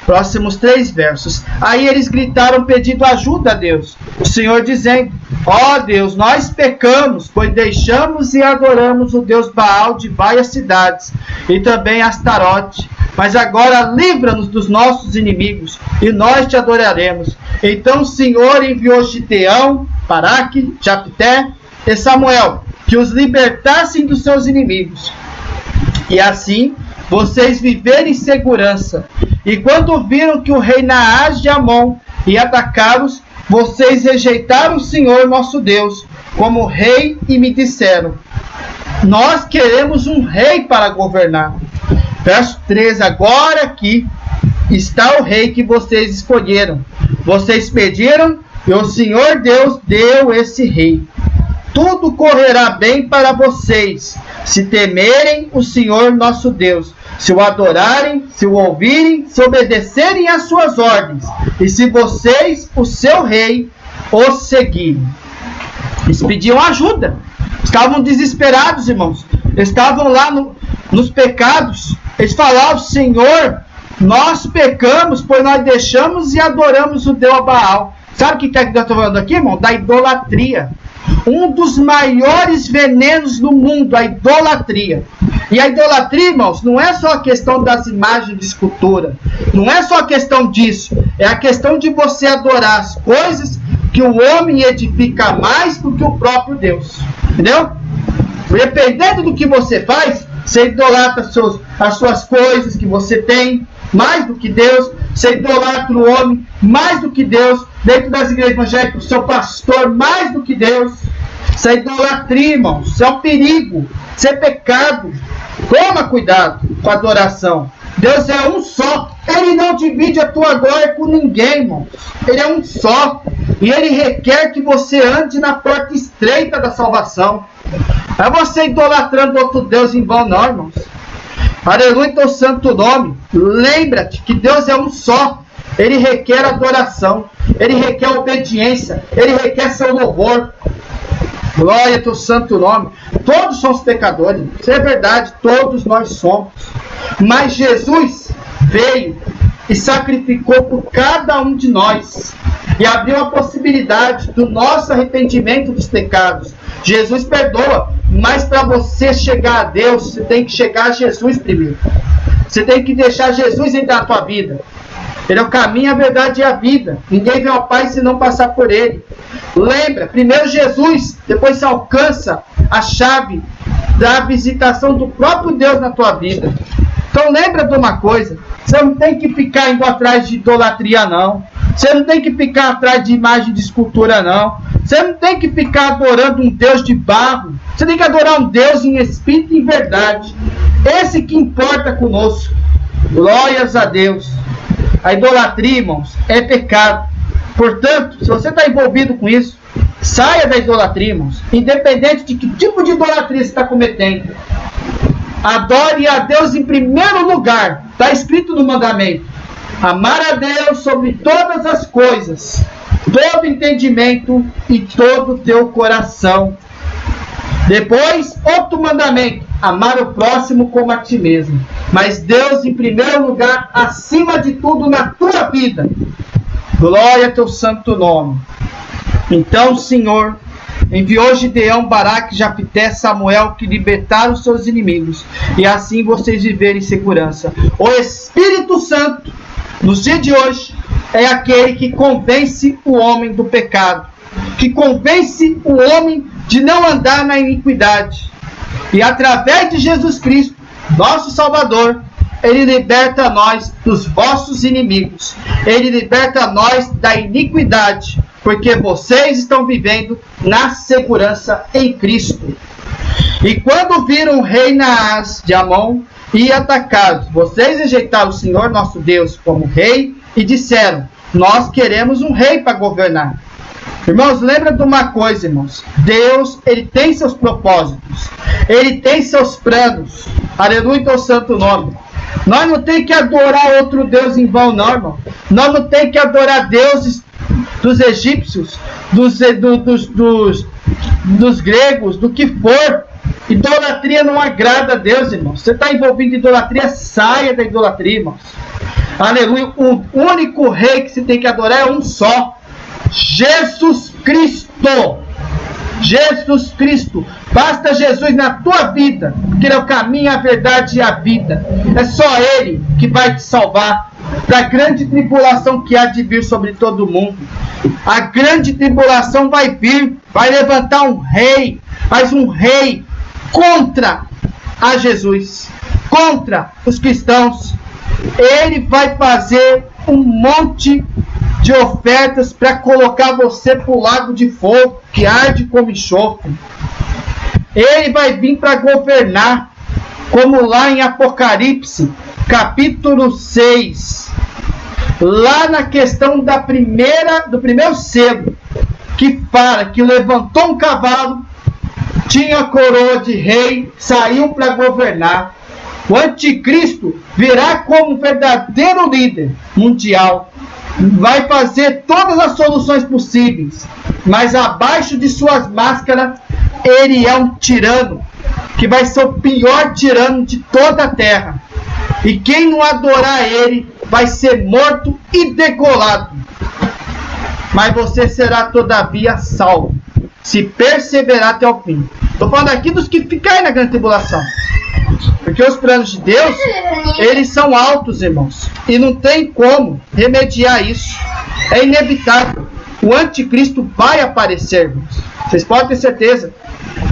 Próximos 3 versos. Aí eles gritaram pedindo ajuda a Deus. O Senhor dizendo: ó Deus, nós pecamos, pois deixamos e adoramos o Deus Baal de várias cidades, e também Astarote. Mas agora livra-nos dos nossos inimigos, e nós te adoraremos. Então o Senhor enviou Gideão, Baraque, Jefté e Samuel, que os libertassem dos seus inimigos. E assim vocês viverem em segurança. E quando viram que o rei Naás de Amon ia atacá-los, vocês rejeitaram o Senhor nosso Deus como rei e me disseram: nós queremos um rei para governar. Verso 13, agora aqui está o rei que vocês escolheram. Vocês pediram e o Senhor Deus deu esse rei. Tudo correrá bem para vocês, se temerem o Senhor nosso Deus, se o adorarem, se o ouvirem, se obedecerem às suas ordens, e se vocês, o seu rei, o seguirem. Eles pediam ajuda. Estavam desesperados, irmãos. Estavam lá nos pecados. Eles falavam: Senhor, nós pecamos, pois nós deixamos e adoramos o Deus Baal. Sabe o que é que nós estamos falando aqui, irmão? Da idolatria. Um dos maiores venenos do mundo, a idolatria. E a idolatria, irmãos, não é só a questão das imagens de escultura. Não é só a questão disso. É a questão de você adorar as coisas que o homem edifica mais do que o próprio Deus. Entendeu? Dependendo do que você faz, você idolatra as suas coisas que você tem mais do que Deus. Você idolatra o homem mais do que Deus. Dentro das igrejas evangélicas, o seu pastor mais do que Deus. Isso é idolatria, irmãos. Isso é um perigo. Isso é pecado. Toma cuidado com a adoração. Deus é um só. Ele não divide a tua glória com ninguém, irmãos. Ele é um só. E ele requer que você ande na porta estreita da salvação. Não é você idolatrando outro Deus em vão, não, irmãos. Aleluia, teu santo nome. Lembra-te que Deus é um só. Ele requer adoração. Ele requer obediência. Ele requer seu louvor. Glória ao teu santo nome. Todos somos pecadores. Isso é verdade. Todos nós somos. Mas Jesus veio e sacrificou por cada um de nós. E abriu a possibilidade do nosso arrependimento dos pecados. Jesus perdoa. Mas para você chegar a Deus, você tem que chegar a Jesus primeiro. Você tem que deixar Jesus entrar na tua vida. Ele é o caminho, a verdade e a vida. Ninguém vem ao Pai se não passar por Ele. Lembra, primeiro Jesus, depois você alcança a chave da visitação do próprio Deus na tua vida. Então lembra de uma coisa, você não tem que ficar indo atrás de idolatria não. Você não tem que ficar atrás de imagem de escultura não. Você não tem que ficar adorando um Deus de barro. Você tem que adorar um Deus em espírito e em verdade. Esse que importa conosco. Glórias a Deus. A idolatria, irmãos, é pecado. Portanto, se você está envolvido com isso, saia da idolatria, irmãos. Independente de que tipo de idolatria você está cometendo. Adore a Deus em primeiro lugar. Está escrito no mandamento. Amar a Deus sobre todas as coisas, todo entendimento e todo o teu coração. Depois, outro mandamento. Amar o próximo como a ti mesmo. Mas Deus em primeiro lugar, acima de tudo na tua vida. Glória a teu santo nome. Então, Senhor, enviou Gideão, Baraque, Jafté, Samuel, que libertaram os seus inimigos. E assim vocês viverem em segurança. O Espírito Santo, nos dias de hoje, é aquele que convence o homem do pecado. Que convence o homem de não andar na iniquidade. E através de Jesus Cristo, nosso Salvador, Ele liberta nós dos vossos inimigos. Ele liberta nós da iniquidade. Porque vocês estão vivendo na segurança em Cristo. E quando viram o rei Naás de Amon e atacados, vocês rejeitaram o Senhor nosso Deus como rei e disseram: nós queremos um rei para governar. Irmãos, lembra de uma coisa, irmãos. Deus, Ele tem seus propósitos. Ele tem seus planos. Aleluia ao santo nome. Nós não temos que adorar outro Deus em vão, não, irmão. Nós não temos que adorar deuses dos egípcios, dos gregos, do que for. Idolatria não agrada a Deus, irmãos. Você está envolvido em idolatria, saia da idolatria, irmãos. Aleluia. O único rei que você tem que adorar é um só. Jesus Cristo. Jesus Cristo. Basta Jesus na tua vida, porque Ele é o caminho, a verdade e a vida. É só Ele que vai te salvar da grande tribulação que há de vir sobre todo mundo. A grande tribulação vai vir, vai levantar um rei, mas um rei contra a Jesus, contra os cristãos. Ele vai fazer um monte de ofertas para colocar você para o lago de fogo que arde como enxofre. Ele vai vir para governar, como lá em Apocalipse, capítulo 6, lá na questão do primeiro selo, que fala que levantou um cavalo, tinha a coroa de rei, saiu para governar. O anticristo virá como um verdadeiro líder mundial. Vai fazer todas as soluções possíveis, mas abaixo de suas máscaras, ele é um tirano, que vai ser o pior tirano de toda a terra. E quem não adorar ele, vai ser morto e degolado. Mas você será todavia salvo, se perseverar até o fim. Estou falando aqui dos que ficarem na grande tribulação. Porque os planos de Deus, eles são altos, irmãos. E não tem como remediar isso. É inevitável. O anticristo vai aparecer, irmãos. Vocês podem ter certeza.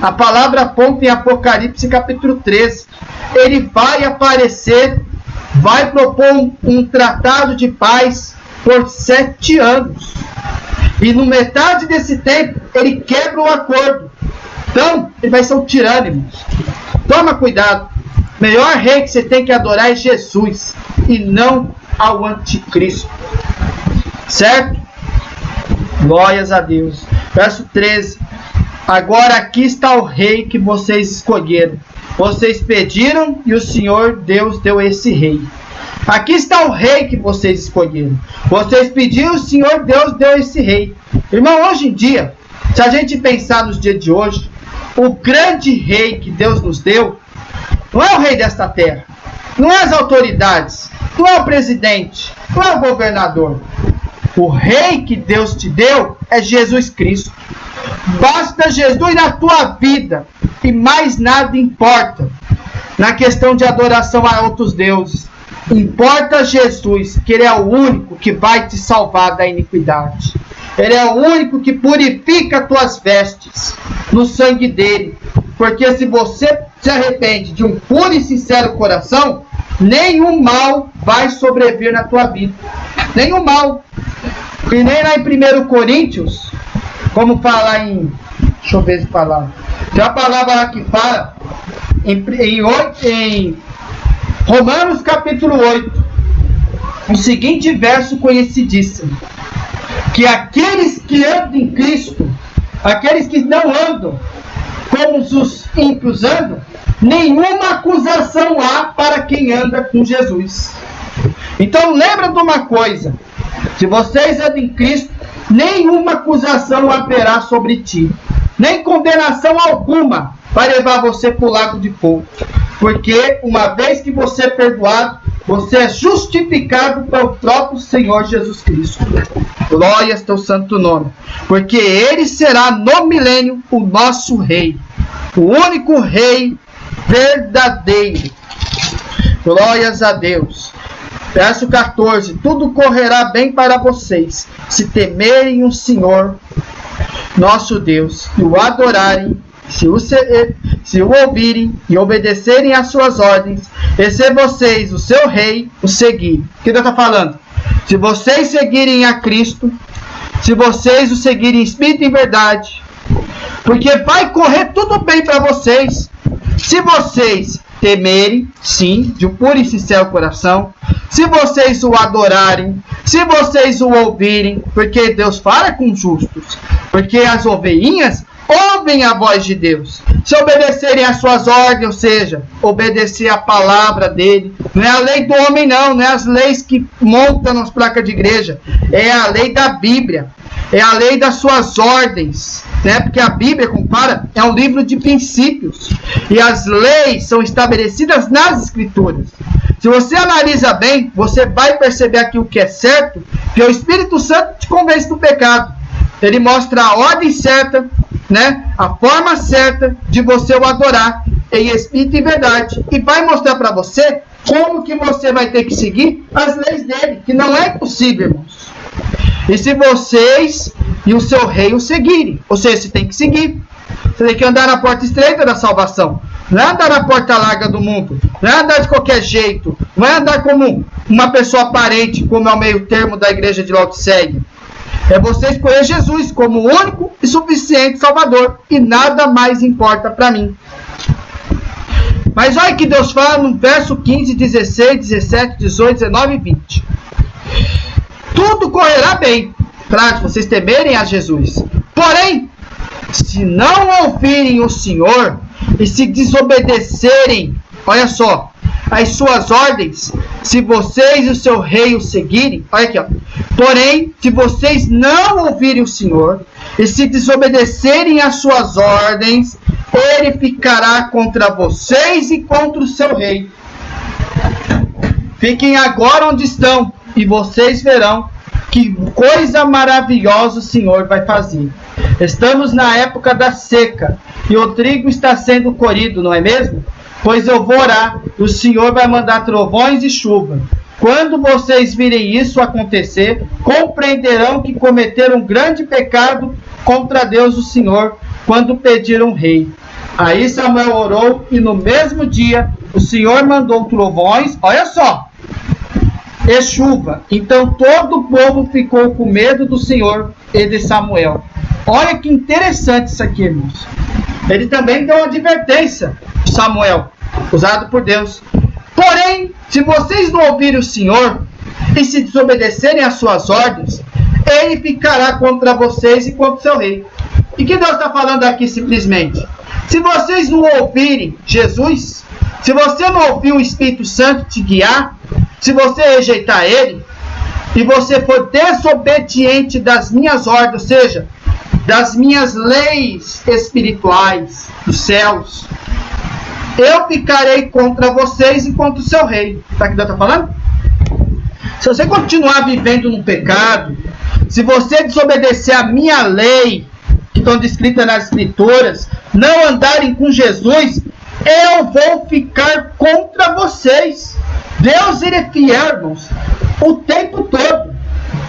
A palavra aponta em Apocalipse capítulo 13. Ele vai aparecer, vai propor um tratado de paz por 7 anos. E no metade desse tempo, ele quebra o acordo. Então, ele vai ser um tirano, irmãos. Toma cuidado. O melhor rei que você tem que adorar é Jesus e não ao anticristo. Certo? Glórias a Deus. Verso 13. Agora aqui está o rei que vocês escolheram. Vocês pediram e o Senhor Deus deu esse rei. Aqui está o rei que vocês escolheram. Vocês pediram, o Senhor Deus deu esse rei. Irmão, hoje em dia, se a gente pensar nos dias de hoje, o grande rei que Deus nos deu não é o rei desta terra, não é as autoridades, não é o presidente, não é o governador. O rei que Deus te deu é Jesus Cristo. Basta Jesus na tua vida e mais nada importa. na questão de adoração a outros deuses. Importa Jesus, que Ele é o único que vai te salvar da iniquidade. Ele é o único que purifica tuas vestes no sangue dele. Porque se você se arrepende de um puro e sincero coração, nenhum mal vai sobrevir na tua vida. Nenhum mal. E nem lá em 1 Coríntios, como fala em... Deixa eu ver se falar. Tem uma palavra lá que fala em Romanos capítulo 8, o seguinte verso conhecidíssimo: que aqueles que andam em Cristo, aqueles que não andam como os ímpios andam, nenhuma acusação há para quem anda com Jesus. Então lembra de uma coisa: se vocês andam em Cristo, nenhuma acusação haverá sobre ti, nem condenação alguma vai levar você para o lago de fogo. Porque uma vez que você é perdoado, você é justificado pelo próprio Senhor Jesus Cristo. Glória ao teu santo nome. Porque Ele será no milênio o nosso Rei. O único Rei verdadeiro. Glórias a Deus. Verso 14. Tudo correrá bem para vocês, se temerem o Senhor, nosso Deus, e o adorarem, se o ouvirem e obedecerem às suas ordens, e se vocês, o seu rei, o seguirem. O que Deus está falando? Se vocês seguirem a Cristo, se vocês o seguirem em espírito e em verdade, porque vai correr tudo bem para vocês, se vocês temerem, sim, de um puro e sincero coração, se vocês o adorarem, se vocês o ouvirem, porque Deus fala com os justos, porque as ovelhinhas ouvem a voz de Deus. Se obedecerem às suas ordens, ou seja, obedecer a palavra dele, não é a lei do homem não é as leis que montam nas placas de igreja, é a lei da Bíblia, é a lei das suas ordens, né? Porque a Bíblia, compara, é um livro de princípios, e as leis são estabelecidas nas Escrituras. Se você analisa bem, você vai perceber aquilo que é certo, que o Espírito Santo te convence do pecado. Ele mostra a ordem certa, né? A forma certa de você o adorar em espírito e verdade. E vai mostrar para você como que você vai ter que seguir as leis dele, que não é impossível, irmãos. E se vocês e o seu rei o seguirem, ou seja, você tem que seguir. Você tem que andar na porta estreita da salvação. Não é andar na porta larga do mundo. Não é andar de qualquer jeito. Não é andar como uma pessoa aparente, como é o meio termo da igreja de Laodiceia. É você escolher Jesus como o único e suficiente Salvador. E nada mais importa para mim. Mas olha que Deus fala no verso 15, 16, 17, 18, 19 e 20. Tudo correrá bem para vocês temerem a Jesus. Porém, se não ouvirem o Senhor e se desobedecerem, olha só, as suas ordens, se vocês e o seu rei o seguirem, olha aqui, ó. Porém, se vocês não ouvirem o Senhor e se desobedecerem às suas ordens, ele ficará contra vocês e contra o seu rei. Fiquem agora onde estão e vocês verão que coisa maravilhosa o Senhor vai fazer. Estamos na época da seca e o trigo está sendo colhido, não é mesmo? Pois eu vou orar, o Senhor vai mandar trovões e chuva. Quando vocês virem isso acontecer, compreenderão que cometeram um grande pecado contra Deus o Senhor, quando pediram um rei. Aí Samuel orou e no mesmo dia o Senhor mandou trovões, olha só, e chuva. Então todo o povo ficou com medo do Senhor e de Samuel. Olha que interessante isso aqui, irmãos. Ele também deu uma advertência, Samuel, usado por Deus. Porém, se vocês não ouvirem o Senhor e se desobedecerem às suas ordens, ele ficará contra vocês e contra o seu rei. E o que Deus está falando aqui simplesmente? Se vocês não ouvirem Jesus, se você não ouvir o Espírito Santo te guiar, se você rejeitar ele, e você for desobediente das minhas ordens, ou seja, das minhas leis espirituais dos céus, eu ficarei contra vocês e contra o seu rei. Sabe o que Deus está falando? Se você continuar vivendo no pecado, se você desobedecer a minha lei, que estão descritas nas Escrituras, não andarem com Jesus, eu vou ficar contra vocês. Deus, ele é fiel, irmãos, o tempo todo.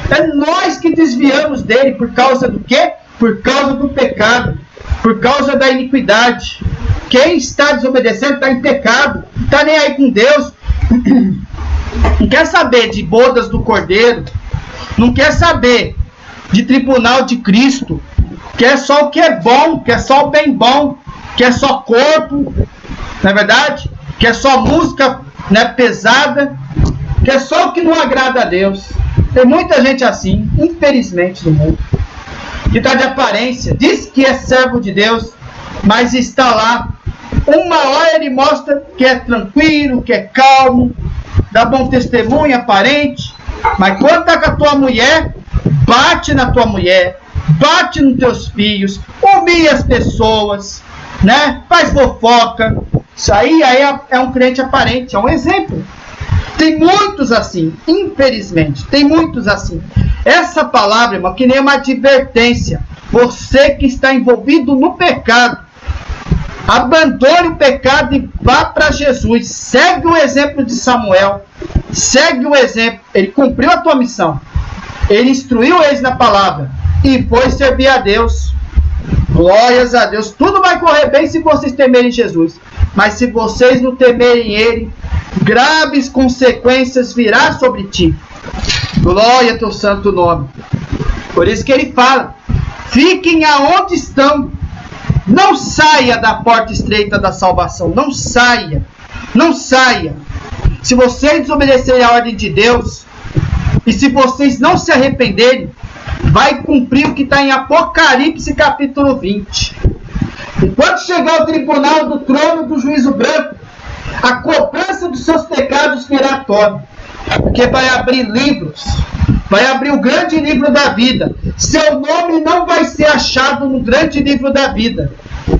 É nós que desviamos dele por causa do quê? Por causa do pecado, por causa da iniquidade. Quem está desobedecendo está em pecado, não está nem aí com Deus. Não quer saber de bodas do Cordeiro, não quer saber de tribunal de Cristo, quer só o que é bom, quer só o bem bom, quer só corpo, não é verdade? Quer só música, né, pesada, quer só o que não agrada a Deus. Tem muita gente assim, infelizmente, no mundo, que está de aparência, diz que é servo de Deus, mas está lá. Uma hora ele mostra que é tranquilo, que é calmo, dá bom testemunho aparente, mas quando está com a tua mulher, bate na tua mulher, bate nos teus filhos, humilha as pessoas, né? Faz fofoca. Isso aí é um crente aparente, é um exemplo. Tem muitos assim, infelizmente, tem muitos assim. Essa palavra, irmão, que nem uma advertência. Você que está envolvido no pecado, abandone o pecado e vá para Jesus. Segue o exemplo de Samuel. Segue o exemplo. Ele cumpriu a tua missão. Ele instruiu eles na palavra e foi servir a Deus. Glórias a Deus. Tudo vai correr bem se vocês temerem Jesus. Mas se vocês não temerem Ele, graves consequências virá sobre ti. Glória ao teu santo nome. Por isso que ele fala: fiquem aonde estão. Não saia da porta estreita da salvação. Não saia. Não saia. Se vocês desobedecerem a ordem de Deus, e se vocês não se arrependerem, vai cumprir o que está em Apocalipse capítulo 20. E quando chegar ao tribunal do trono do juízo branco, a cobrança dos seus pecados virá à tona. Porque vai abrir livros, vai abrir o grande livro da vida. Seu nome não vai ser achado no grande livro da vida.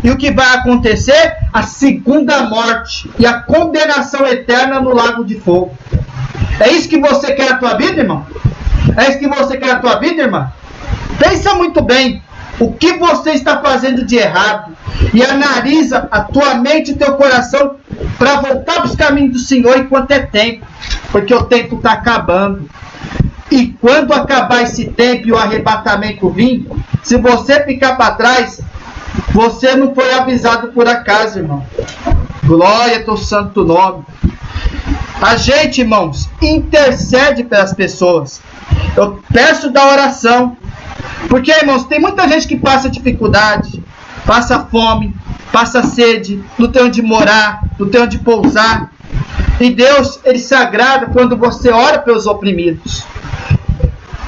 E o que vai acontecer? A segunda morte e a condenação eterna no lago de fogo. É isso que você quer na tua vida, irmão? É isso que você quer na tua vida, irmã? Pensa muito bem o que você está fazendo de errado e analisa a tua mente e teu coração para voltar para os caminhos do Senhor enquanto é tempo, porque o tempo está acabando. E quando acabar esse tempo e o arrebatamento vir, se você ficar para trás, você não foi avisado por acaso, irmão. Glória ao teu santo nome. A gente, irmãos, intercede pelas pessoas. Eu peço da oração. Porque, irmãos, tem muita gente que passa dificuldade, passa fome, passa sede, não tem onde morar, não tem onde pousar. E Deus, ele se agrada quando você ora pelos oprimidos.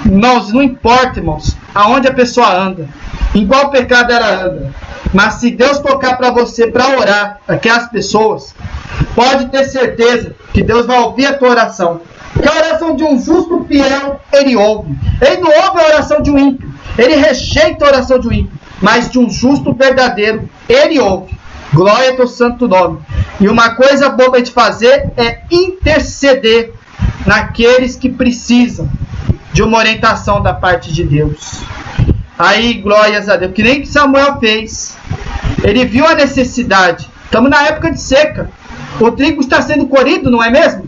Irmãos, não importa, irmãos, aonde a pessoa anda, em qual pecado ela anda. Mas se Deus tocar para você para orar aquelas pessoas, pode ter certeza que Deus vai ouvir a tua oração. Porque a oração de um justo fiel, ele ouve. Ele não ouve a oração de um ímpio. Ele rejeita a oração de um ímpio. Mas de um justo verdadeiro, ele ouve. Glória ao teu santo nome. E uma coisa boa de fazer é interceder naqueles que precisam de uma orientação da parte de Deus. Aí, glórias a Deus. Que nem que Samuel fez. Ele viu a necessidade. Estamos na época de seca. O trigo está sendo colhido, não é mesmo?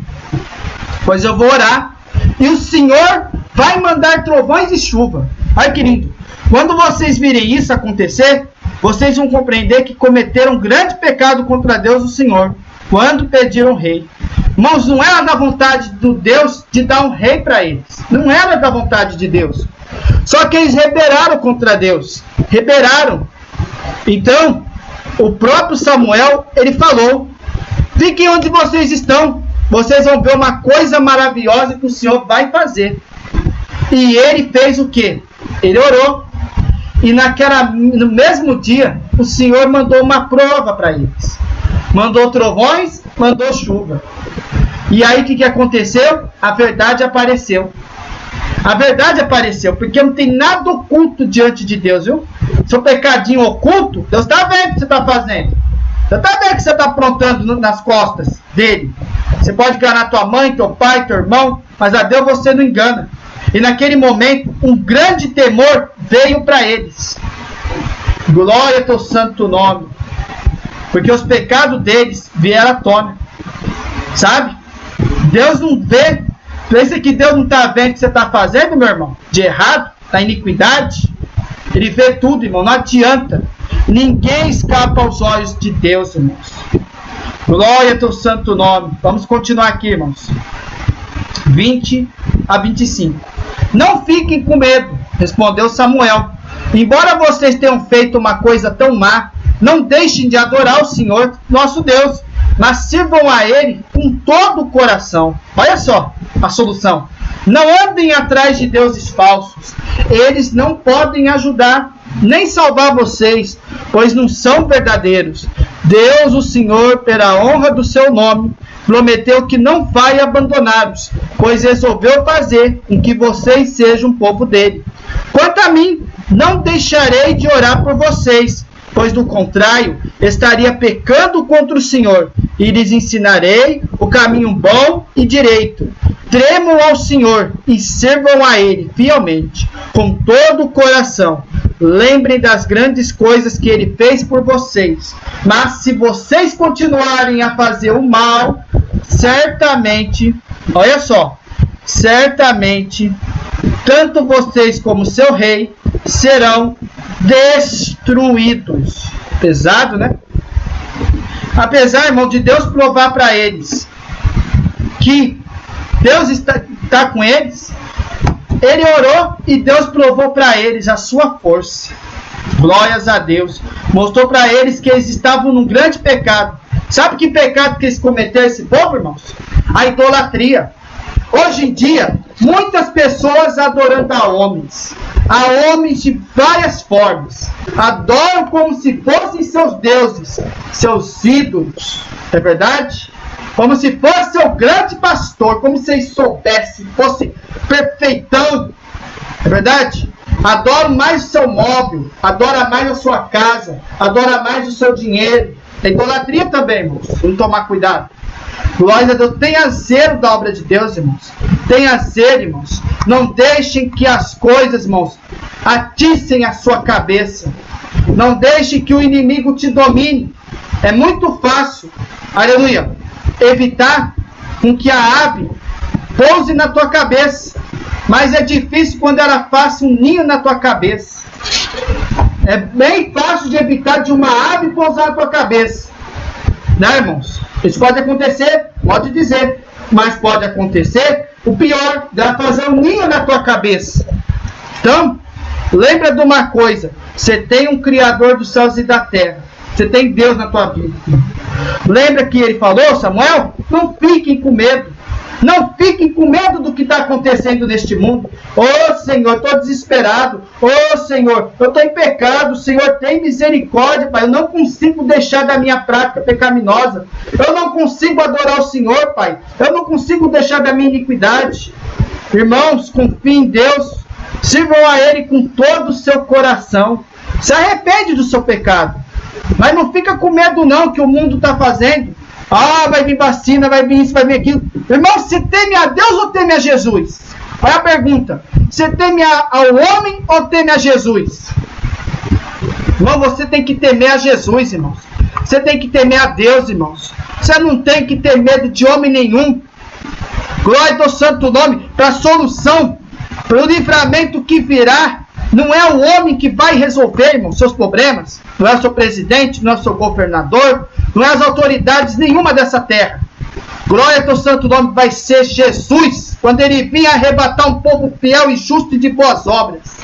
Pois eu vou orar. E o Senhor vai mandar trovões e chuva. Ai, querido, quando vocês virem isso acontecer, vocês vão compreender que cometeram um grande pecado contra Deus, o Senhor, quando pediram rei. Irmãos, não era da vontade do Deus de dar um rei para eles. Não era da vontade de Deus. Só que eles rebelaram contra Deus. Rebelaram. Então, o próprio Samuel, ele falou: fiquem onde vocês estão. Vocês vão ver uma coisa maravilhosa que o Senhor vai fazer. E ele fez o quê? Ele orou. E no mesmo dia, o Senhor mandou uma prova para eles. Mandou trovões, mandou chuva. E aí o que aconteceu? A verdade apareceu. A verdade apareceu, porque não tem nada oculto diante de Deus, viu? Seu pecadinho oculto, Deus está vendo o que você está fazendo. Deus está vendo o que você está aprontando nas costas dele. Você pode enganar tua mãe, teu pai, teu irmão, mas a Deus você não engana. E naquele momento, um grande temor veio para eles. Glória ao teu santo nome. porque os pecados deles vieram à tona. Sabe? Deus não vê. Pensa que Deus não está vendo o que você está fazendo, meu irmão? De errado, da iniquidade. Ele vê tudo, irmão. Não adianta. Ninguém escapa aos olhos de Deus, irmãos. Glória ao teu santo nome. Vamos continuar aqui, irmãos. 20 a 25. Não fiquem com medo, respondeu Samuel. Embora vocês tenham feito uma coisa tão má, não deixem de adorar o Senhor, nosso Deus, mas sirvam a Ele com todo o coração. Olha só a solução. Não andem atrás de deuses falsos. Eles não podem ajudar, nem salvar vocês, pois não são verdadeiros. Deus, o Senhor, pela honra do seu nome, prometeu que não vai abandoná-los, pois resolveu fazer com que vocês sejam um povo dele. Quanto a mim, não deixarei de orar por vocês, pois do contrário, estaria pecando contra o Senhor, e lhes ensinarei o caminho bom e direito. Tremam ao Senhor e sirvam a Ele fielmente, com todo o coração. Lembrem das grandes coisas que Ele fez por vocês. Mas se vocês continuarem a fazer o mal, certamente, olha só, certamente, tanto vocês como seu rei serão destruídos. Pesado, né? Apesar, irmão, de Deus provar para eles que Deus está com eles, ele orou e Deus provou para eles a sua força. Glórias a Deus. Mostrou para eles que eles estavam num grande pecado. Sabe que pecado que eles cometeram, esse povo, irmãos? A idolatria. Hoje em dia, muitas pessoas adorando a homens de várias formas, adoram como se fossem seus deuses, seus ídolos, é verdade? Como se fosse seu grande pastor, como se eles soubessem, fosse perfeitão, é verdade? Adora mais o seu móvel, adora mais a sua casa, adora mais o seu dinheiro. É idolatria também, irmãos, vamos tomar cuidado. Glória a Deus. Tenha zelo da obra de Deus, irmãos. Tenha zelo, irmãos. Não deixem que as coisas, irmãos, atissem a sua cabeça. Não deixem que o inimigo te domine. É muito fácil, aleluia, evitar com que a ave pouse na tua cabeça. Mas é difícil quando ela faça um ninho na tua cabeça. É bem fácil de evitar de uma ave pousar na tua cabeça. Né, irmãos? Isso pode acontecer, pode dizer, mas pode acontecer o pior, dela fazer um ninho na tua cabeça. Então, lembra de uma coisa: você tem um Criador dos céus e da terra, você tem Deus na tua vida. Lembra que ele falou, Samuel? Não fiquem com medo. Não fiquem com medo do que está acontecendo neste mundo. Oh, Senhor, estou desesperado. Oh, Senhor, eu estou em pecado. Senhor, tem misericórdia, Pai. Eu não consigo deixar da minha prática pecaminosa. Eu não consigo adorar o Senhor, Pai. Eu não consigo deixar da minha iniquidade. Irmãos, confiem em Deus. Sirvam a Ele com todo o seu coração. Se arrepende do seu pecado. Mas não fica com medo não que o mundo está fazendo. Ah, vai vir vacina, vai vir isso, vai vir aquilo. Irmão, você teme a Deus ou teme a Jesus? Olha a pergunta. Você teme ao homem ou teme a Jesus? Irmão, você tem que temer a Jesus, irmãos. Você tem que temer a Deus, irmãos. Você não tem que ter medo de homem nenhum. Glória ao santo nome. Para a solução, para o livramento que virá, não é o homem que vai resolver, irmão, seus problemas. Não é o seu presidente, não é o seu governador, não é as autoridades nenhuma dessa terra. Glória ao teu santo nome, vai ser Jesus, quando ele vir arrebatar um povo fiel e justo e de boas obras.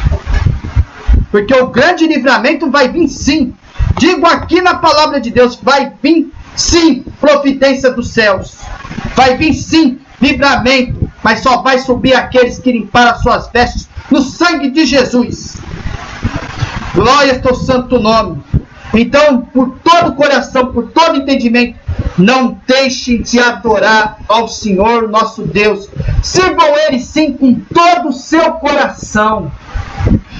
Porque o grande livramento vai vir sim. Digo aqui na palavra de Deus, vai vir sim providência dos céus. Vai vir sim livramento, mas só vai subir aqueles que limparam as suas vestes no sangue de Jesus. Glória ao teu santo nome. Então, por todo o coração, por todo entendimento, não deixem de adorar ao Senhor nosso Deus. Sirvam Ele sim com todo o seu coração.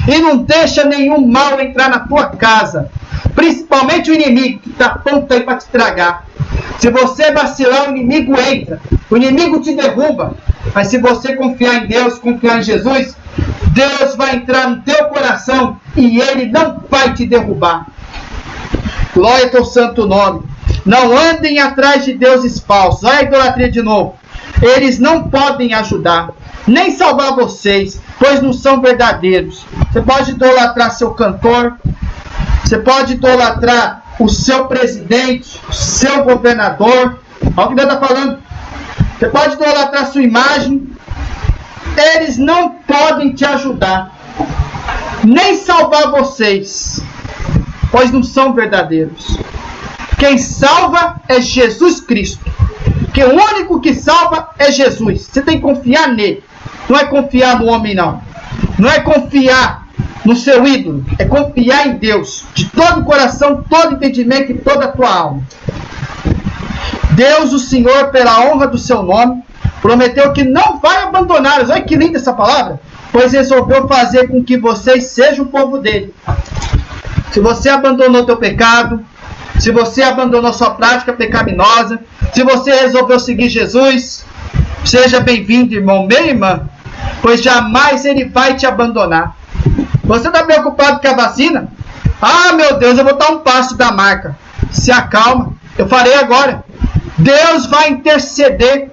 E não deixa nenhum mal entrar na tua casa. Principalmente o inimigo que está pronto aí para te tragar. Se você vacilar, o inimigo entra. O inimigo te derruba. Mas se você confiar em Deus, confiar em Jesus, Deus vai entrar no teu coração e Ele não vai te derrubar. Glória ao teu santo nome. Não andem atrás de deuses falsos. Olha a idolatria de novo. Eles não podem ajudar, nem salvar vocês, pois não são verdadeiros. Você pode idolatrar seu cantor, você pode idolatrar o seu presidente, o seu governador. Olha o que Deus está falando. Você pode idolatrar sua imagem. Eles não podem te ajudar, nem salvar vocês, pois não são verdadeiros. Quem salva é Jesus Cristo. Que o único que salva é Jesus. Você tem que confiar nele. Não é confiar no homem, não. Não é confiar no seu ídolo. É confiar em Deus. De todo o coração, todo entendimento e toda a tua alma. Deus, o Senhor, pela honra do seu nome, prometeu que não vai abandoná-los. Olha que linda essa palavra. Pois resolveu fazer com que vocês sejam o povo dele. Se você abandonou teu pecado, se você abandonou sua prática pecaminosa, se você resolveu seguir Jesus, seja bem-vindo, irmão, minha irmã, pois jamais ele vai te abandonar. Você está preocupado com a vacina? Ah, meu Deus, eu vou dar um passo da marca. Se acalma, eu farei agora. Deus vai interceder.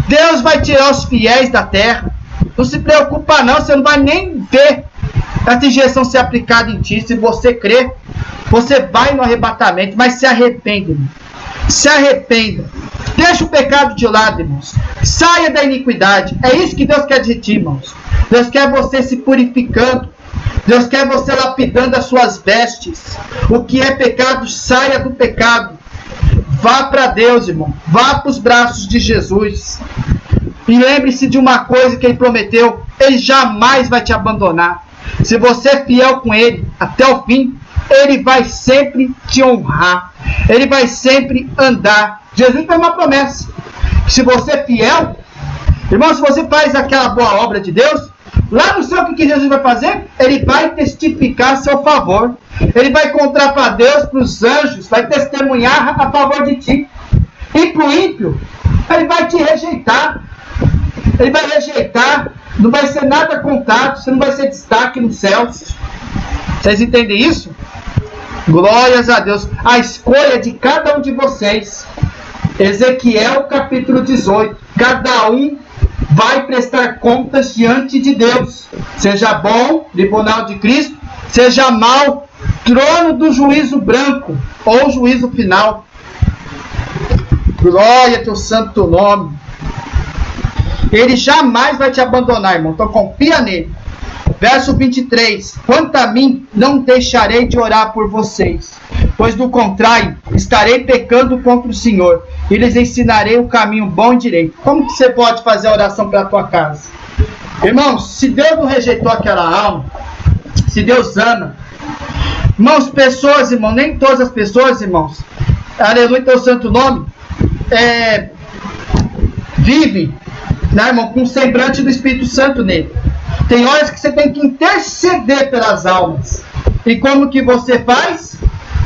Deus vai tirar os fiéis da terra. Não se preocupa não, você não vai nem ver essa injeção ser aplicada em ti. Se você crer, você vai no arrebatamento, mas se arrependa, irmão. Se arrependa. Deixa o pecado de lado, irmãos. Saia da iniquidade. É isso que Deus quer de ti, irmãos. Deus quer você se purificando. Deus quer você lapidando as suas vestes. O que é pecado, saia do pecado. Vá para Deus, irmão. Vá para os braços de Jesus. E lembre-se de uma coisa que Ele prometeu. Ele jamais vai te abandonar. Se você é fiel com Ele até o fim, Ele vai sempre te honrar. Ele vai sempre andar. Jesus fez uma promessa. Se você é fiel, irmão, se você faz aquela boa obra de Deus, lá no céu o que Jesus vai fazer? Ele vai testificar a seu favor. Ele vai contar para Deus, para os anjos, vai testemunhar a favor de ti. E para o ímpio, ele vai te rejeitar. Ele vai rejeitar. Não vai ser nada contado. Você não vai ser destaque nos céus. Vocês entendem isso? Glórias a Deus. A escolha de cada um de vocês. Ezequiel capítulo 18. Cada um vai prestar contas diante de Deus. Seja bom, tribunal de Cristo. Seja mau, trono do juízo branco. Ou juízo final. Glória ao teu santo nome. Ele jamais vai te abandonar, irmão. Então confia nele. Verso 23. Quanto a mim, não deixarei de orar por vocês, pois do contrário, estarei pecando contra o Senhor, e lhes ensinarei o caminho bom e direito. Como que você pode fazer a oração para a tua casa? Irmãos, se Deus não rejeitou aquela alma, se Deus ama, irmãos, pessoas, irmão, nem todas as pessoas, irmãos, aleluia, teu santo nome, vivem, né, irmão, com o semblante do Espírito Santo nele. Tem horas que você tem que interceder pelas almas. E como que você faz?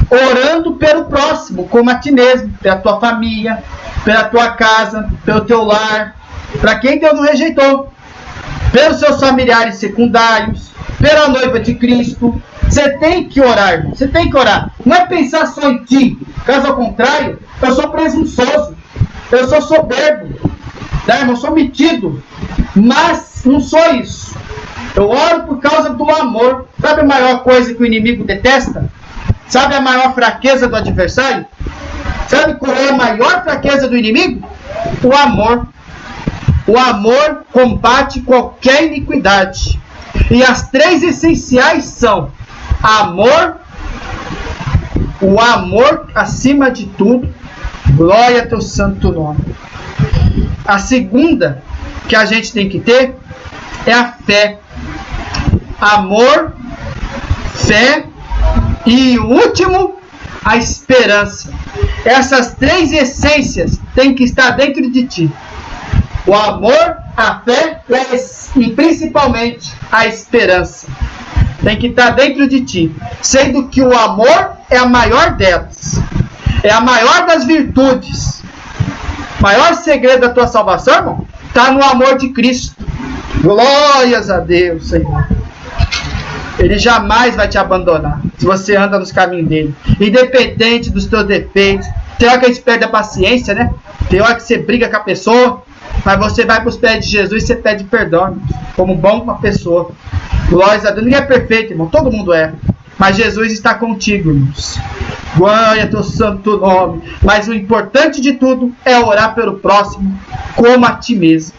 Orando pelo próximo, como a ti mesmo, pela tua família, pela tua casa, pelo teu lar, para quem Deus não rejeitou, pelos seus familiares secundários, pela noiva de Cristo. Você tem que orar, irmão. Você tem que orar. Não é pensar só em ti. Caso ao contrário, eu sou presunçoso, eu sou soberbo, né, irmão? Eu sou metido, mas não sou isso. Eu oro por causa do amor. Sabe a maior coisa que o inimigo detesta? Sabe a maior fraqueza do adversário? Sabe qual é a maior fraqueza do inimigo? O amor. O amor combate qualquer iniquidade. E as três essenciais são amor, o amor acima de tudo. Glória a teu santo nome. A segunda que a gente tem que ter é a fé. Amor, fé e o último, a esperança. Essas três essências têm que estar dentro de ti. O amor, a fé e principalmente a esperança. Tem que estar dentro de ti. Sendo que o amor é a maior delas. É a maior das virtudes. O maior segredo da tua salvação, irmão, está no amor de Cristo. Glórias a Deus, Senhor. Ele jamais vai te abandonar se você anda nos caminhos dele. Independente dos teus defeitos. Tem hora que a gente perde a paciência, né? Tem hora que você briga com a pessoa, mas você vai para os pés de Jesus e você pede perdão, irmão, como bom com a pessoa. Glória a Deus. Ninguém é perfeito, irmão. Todo mundo é. Mas Jesus está contigo, irmãos. Glória a teu santo nome. Mas o importante de tudo é orar pelo próximo como a ti mesmo.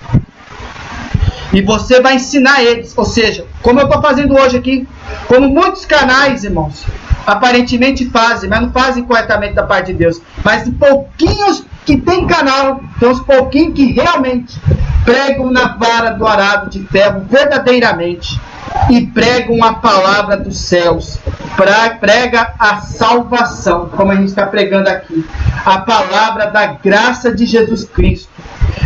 E você vai ensinar eles. Ou seja, como eu estou fazendo hoje aqui, como muitos canais, irmãos, aparentemente fazem, mas não fazem corretamente da parte de Deus. Mas de pouquinhos que tem canal, tem uns pouquinhos que realmente pregam na vara do arado de ferro verdadeiramente e pregam a palavra dos céus, prega a salvação, como a gente está pregando aqui, a palavra da graça de Jesus Cristo,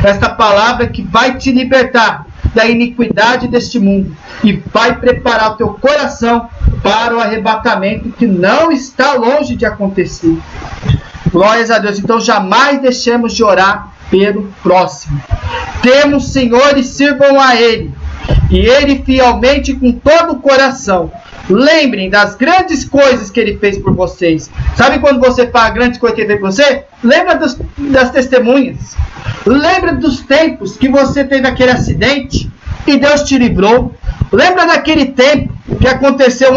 esta palavra que vai te libertar da iniquidade deste mundo e vai preparar o teu coração para o arrebatamento que não está longe de acontecer. Glórias a Deus. Então jamais deixemos de orar pelo próximo. Temos Senhor e sirvam a Ele, e Ele fielmente com todo o coração. Lembrem das grandes coisas que Ele fez por vocês. Sabe quando você fala grandes coisas que Ele fez por você? Lembra das testemunhas. Lembra dos tempos que você teve aquele acidente e Deus te livrou. Lembra daquele tempo que aconteceu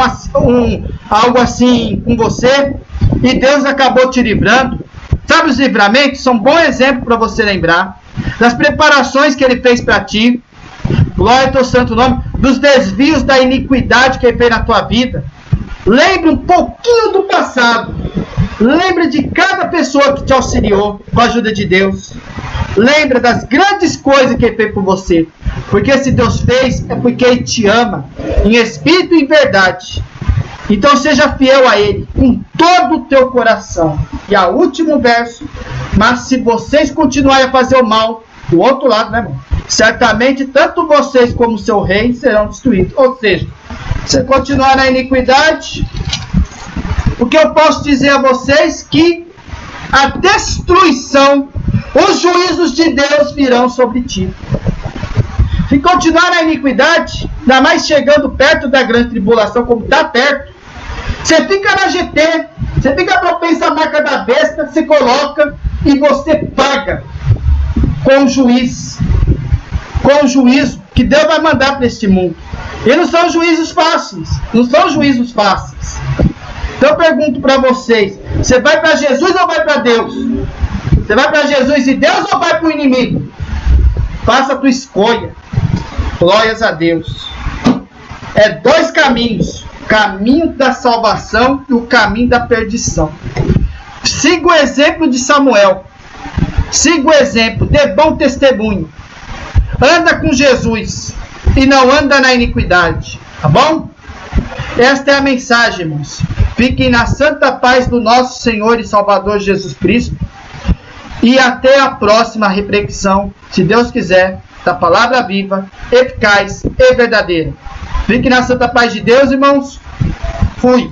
algo assim com você e Deus acabou te livrando. Sabe, os livramentos são um bom exemplo para você lembrar das preparações que Ele fez para ti. Glória ao teu santo nome. Dos desvios da iniquidade que Ele fez na tua vida. Lembre um pouquinho do passado. Lembre de cada pessoa que te auxiliou com a ajuda de Deus. Lembra das grandes coisas que Ele fez por você. Porque se Deus fez, é porque Ele te ama, em espírito e em verdade. Então seja fiel a Ele, com todo o teu coração. E a último verso. Mas se vocês continuarem a fazer o mal, do outro lado, né, irmão? Certamente tanto vocês como o seu rei serão destruídos. Ou seja, se continuar na iniquidade, o que eu posso dizer a vocês que a destruição, os juízos de Deus virão sobre ti. Se continuar na iniquidade, ainda mais chegando perto da grande tribulação, como está perto, você fica na GT, você fica propenso à marca da besta, você coloca e você paga com o juiz, com o juízo que Deus vai mandar para este mundo. E não são juízos fáceis, não são juízos fáceis. Então eu pergunto para vocês, você vai para Jesus ou vai para Deus? Você vai para Jesus e Deus ou vai para o inimigo? Faça a tua escolha. Glórias a Deus. É dois caminhos. O caminho da salvação e o caminho da perdição. Siga o exemplo de Samuel. Siga o exemplo. Dê bom testemunho. Anda com Jesus. E não anda na iniquidade. Tá bom? Esta é a mensagem, irmãos. Fiquem na santa paz do nosso Senhor e Salvador Jesus Cristo. E até a próxima reflexão, se Deus quiser, da palavra viva, eficaz e verdadeira. Fique na santa paz de Deus, irmãos. Fui.